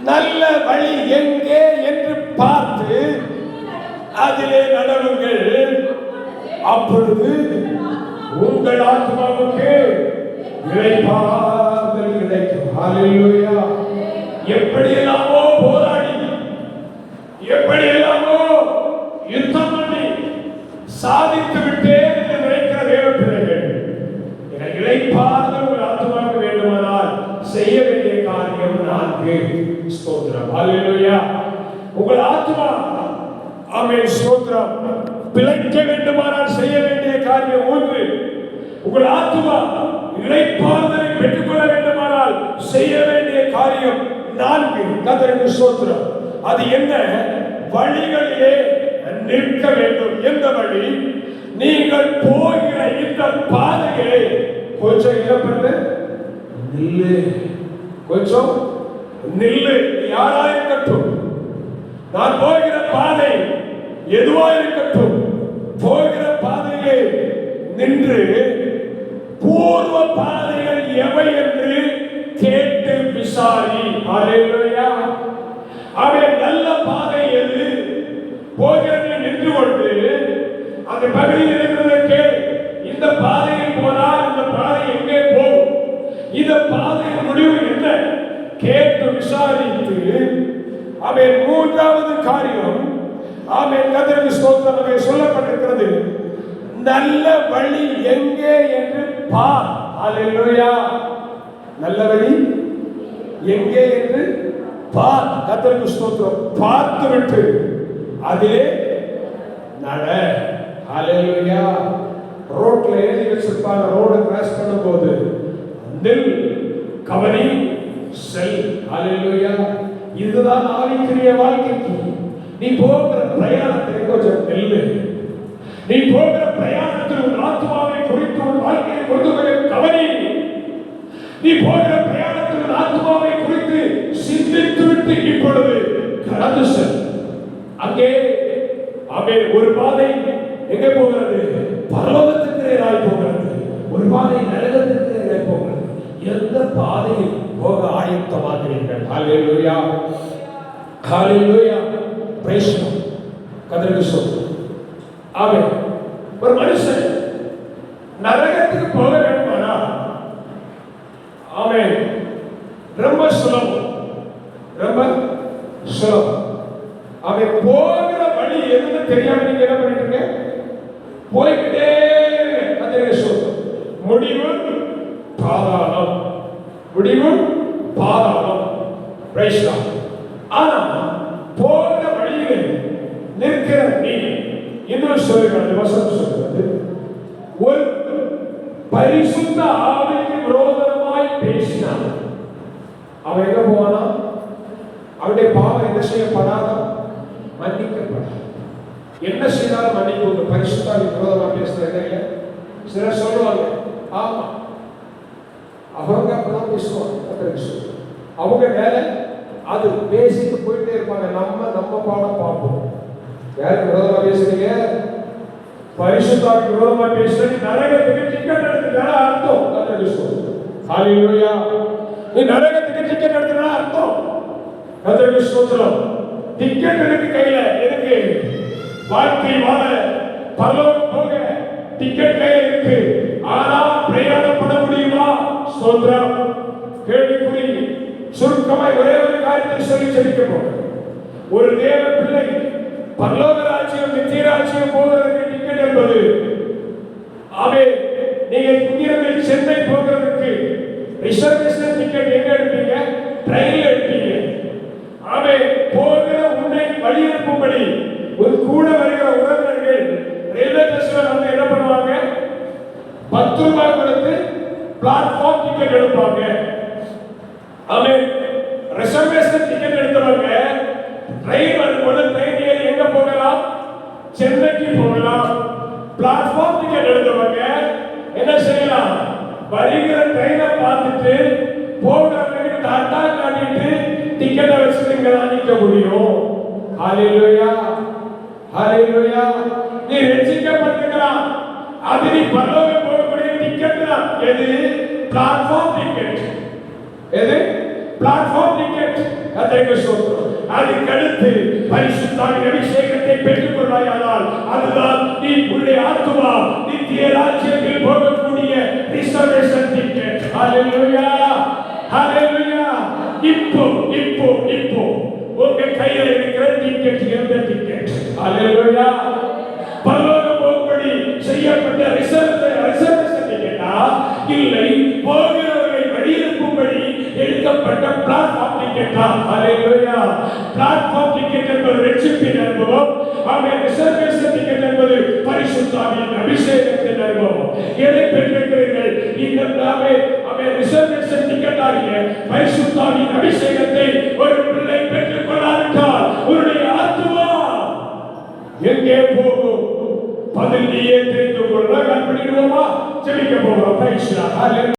நல்ல வழி எங்கே என்று பார்த்து அதிலே நடவுங்கள். அப்பொழுது உங்கள் ஆத்மாவுக்கு இளைப்பாறுதல் கிடைக்கும். ஹல்லேலூயா. எப்படியெல்லாமோ போராடி, எப்படியெல்லாமோ யுத்தம் பண்ணி சாதித்து விட்டேன் என்று நினைக்கிற தேவ பிள்ளைகள், இளைப்பாறுதல் உங்கள் ஆத்மாவுக்கு வேண்டுமானால் செய்ய வேண்டிய காரியம் 4. ஸ்தோத்திரம். ஹல்லேலூயா. உங்கள் ஆத்மா ஆமென் ஸ்தோத்திரம் பிழைக்க வேண்டுமானால் செய்ய வேண்டிய காரியம் 3. உங்கள் ஆத்மா இளைப்பாறுதலை பெற்றுக்கொள்ள வேண்டுமானால் செய்ய வேண்டிய காரியம் 4. கர்த்தருக்கு ஸ்தோத்திரம். அது என்ன? வழிகளிலே நிற்க வேண்டும். எந்த வழி? நீங்கள் போகிற இந்த பாதையிலே கொஞ்சம் இழப்பட்டு நில்லு. கொஞ்சம் நில்லு. யாராயிருக்கட்டும், நான் போகிற பாதை எதுவாயிருக்கட்டும், போகிற பாதையிலே நின்று பூர்வ பாதைகள் எவை என்று கேட்டு விசாரி. ஹல்லேலூயா. அவன் நல்ல பாதை எது? போகிறது நின்று கொண்டு அந்த பகுதியில் இருக்கிறத கேள். இந்த பாதையில் போனால் இந்த பாதை எங்கே போகும்? இந்த பாதையின் முடிவு என்ன? கேட்டு விசாரித்து அவன் 3வது காரியம் அவன் கர்த்தருக்கு ஸ்தோத்திரம் அங்கே சொல்லப்பட்டிருக்கிறது, நல்ல வழி எங்கே என்று பார். ஹல்லேலூயா. நல்ல வழி எங்கே என்று பார். கர்த்தருக்கு ஸ்தோத்திரம். பார்த்து விட்டு அதிலே நட. ஹல்லேலூயா. ரோட்ல எழுதி வச்சிருப்பாங்க, ரோடு கிராஸ் பண்ணும்போது நில், கவனி, செல். ஹalleluya. இதுதான் ஆவிக்குரிய வாழ்க்கைக்கு நீ போகிற பிரயாணத்தை கொஞ்சம் நெல்லு. நீ போகிற பிரயாணத்தில் உன் ஆத்மாவை குறித்து உன் வாழ்க்கையை கொண்டு கவனி. நீ போகிற பிரயாணத்தில் உன் ஆத்மாவை குறித்து சிந்தித்து விட்டு இப்பொழுது கடந்து செல். அங்கே ஆமென். ஒரு பாதை எங்கே போகிறது? பரலோகத்துக்கு நேராய் போகிறது. ஒரு பாதை நரகத்துக்கு நேராய் போகிறது. எந்த பாதையில் போக ஆயத்தமாகிறீர்கள்? ஹalleluya, ஹalleluya. Price God. கர்த்தருக்கு ஸ்தோத்திரம். ஆமென். ஒரு மனுஷன் நரகத்துக்கு போக வேண்டுமானா ஆமென் ரொம்ப சுலபம், ரொம்ப சுலபம். அவன் போகிற வழி எதுன்னு தெரியாம நீங்க என்ன பண்ணிட்டு இருக்க? போய்கிட்டே முடிவு பாதாளம், முடிவு பாதாளம். Praise God. ஆனா போகிற வழியிலே நிற்கிற நீ இன்னும் சொல்லுகிறது, வசனம் சொல்லுகிறது, ஒரு பரிசுத்த ஆவிக்கு விரோதமாய் பேசினான். அவன் எங்க போவானா? அவருடைய பாவம் என்ன செய்யப்படாதா? மன்னிக்கப்படாது. என்ன செய்தாலும் மன்னிப்பு. பரிசுத்த ஆவிக்கு விரோதமா பேசுறது சிலர் சொல்லுவாங்க, ஆமா அவங்க அப்பதான் பேசுவாங்க. அவங்க வேலை அது பேசிட்டு போயிட்டே இருப்பாங்க. நம்ம பாடம் பார்ப்போம். யாருக்கு விரோதமா பேசுறீங்க? பரிசுத்த ஆவிக்கு விரோதமா பேசுறது நரகத்துக்கு டிக்கெட் எடுத்துட்டா அர்த்தம். ஹalleluya. நீ நரகத்துக்கு டிக்கெட் எடுத்தா அர்த்தம். கர்த்தருக்கு ஸ்தோத்திரம். டிக்கெட் இருக்கு கையில. எதுக்கு? வாழ்க்கை வாழ, பரலோகம் போக டிக்கெட் கையில இருக்கு. ஆனா பிரயாணப்பட முடியுமா? ஸ்தோத்திரம். கேள்விக்குறி. சுருக்கமாய் ஒரே ஒரு காரியத்தை சொல்லி செபிக்க போகிறேன். ஒரு தேவ பிள்ளை பரலோக ராஜ்யம், நித்திய ராஜ்யம் போகிறதுக்கு டிக்கெட் என்பது ஆமென். நீங்க இங்கிருந்து சென்னை போகிறதுக்கு ரிசர்வேஷன் டிக்கெட் எங்க எடுப்பீங்க? ட்ரெயின்ல எடுப்பீங்க. ஆமென். போகிற உன்னை வழி அனுப்பும்படி ஒரு கூட வருகிற உறவினர்கள் ரயில்வே ஸ்டேஷன்ல வந்து என்ன பண்ணுவாங்க? 10 ரூபாய் கொடுத்து பிளாட்ஃபார்ம் டிக்கெட் எடுப்பாங்க. ஆமென். ரிசர்வேஷன் டிக்கெட் எடுத்தவங்க ட்ரெயின் வரும்போது ட்ரெயின் ஏறி எங்க போகலாம்? சென்னைக்கு போகலாம். பிளாட்ஃபார்ம் டிக்கெட் எடுத்தவங்க என்ன செய்யலாம்? வருகிற ட்ரெயினை பார்த்துட்டு போகிறவங்க டாட்டா காட்டிட்டு டிக்கெட்டை வச்சுட்டு இங்க தான் நிற்க முடியும். ஹalleluya, ஹalleluya. நீ ரட்சிக்கப்பட்டிருக்கலாம். அது நீ பரலோகம் போகக்கூடிய டிக்கெட் தான். எது? Platform ticket. எது? Platform ticket. கர்த்தருக்கு ஸ்தோத்திரம். அதுக்கு அடுத்து பரிசுத்த ஆவியின் அபிஷேகத்தை பெற்றுக் கொள்வாயானால் அதுதான் நீ உன்னுடைய ஆத்துமா நித்திய ராஜ்யத்தில் போகக்கூடிய ரிசர்வேஷன் டிக்கெட். ஹalleluya, ஹalleluya. இப்போ உங்க கையில இருக்கிற டிக்கெட் எந்த டிக்கெட்? ஹalleluya. பரலோகம் போகும்படி செய்யப்பட்ட ரிசர்வேஷன் டிக்கெட்டா? இல்லை, போகிறவர்களை வழியனுப்பும்படி எடுக்கப்பட்ட பிளாட்ஃபார்ம் டிக்கெட்டா? ஹalleluya. பிளாட்ஃபார்ம் டிக்கெட் என்பது ரட்சிப்பின் அனுபவம். ஆமென். ரிசர்வேஷன் டிக்கெட் என்பது பரிசுத்த ஆவியின் அபிஷேகத்தின் அனுபவம். எதை பெற்றிருக்கிறீர்கள்? இந்த ஆமென் ரிசர்வேஷன் டிக்கெட் ஆகிய பரிசுத்த ஆவியின் அபிஷேகத்தை ஒரு பிள்ளை பெற்றுக் கொள்ளாவிட்டால் உன்னுடைய ஆத்துமா எங்கே போகும்? பதில் நீயே தெரிந்து கொள்ள கற்பனைடுவோமா? ஜெபிக்க போகிறோம்.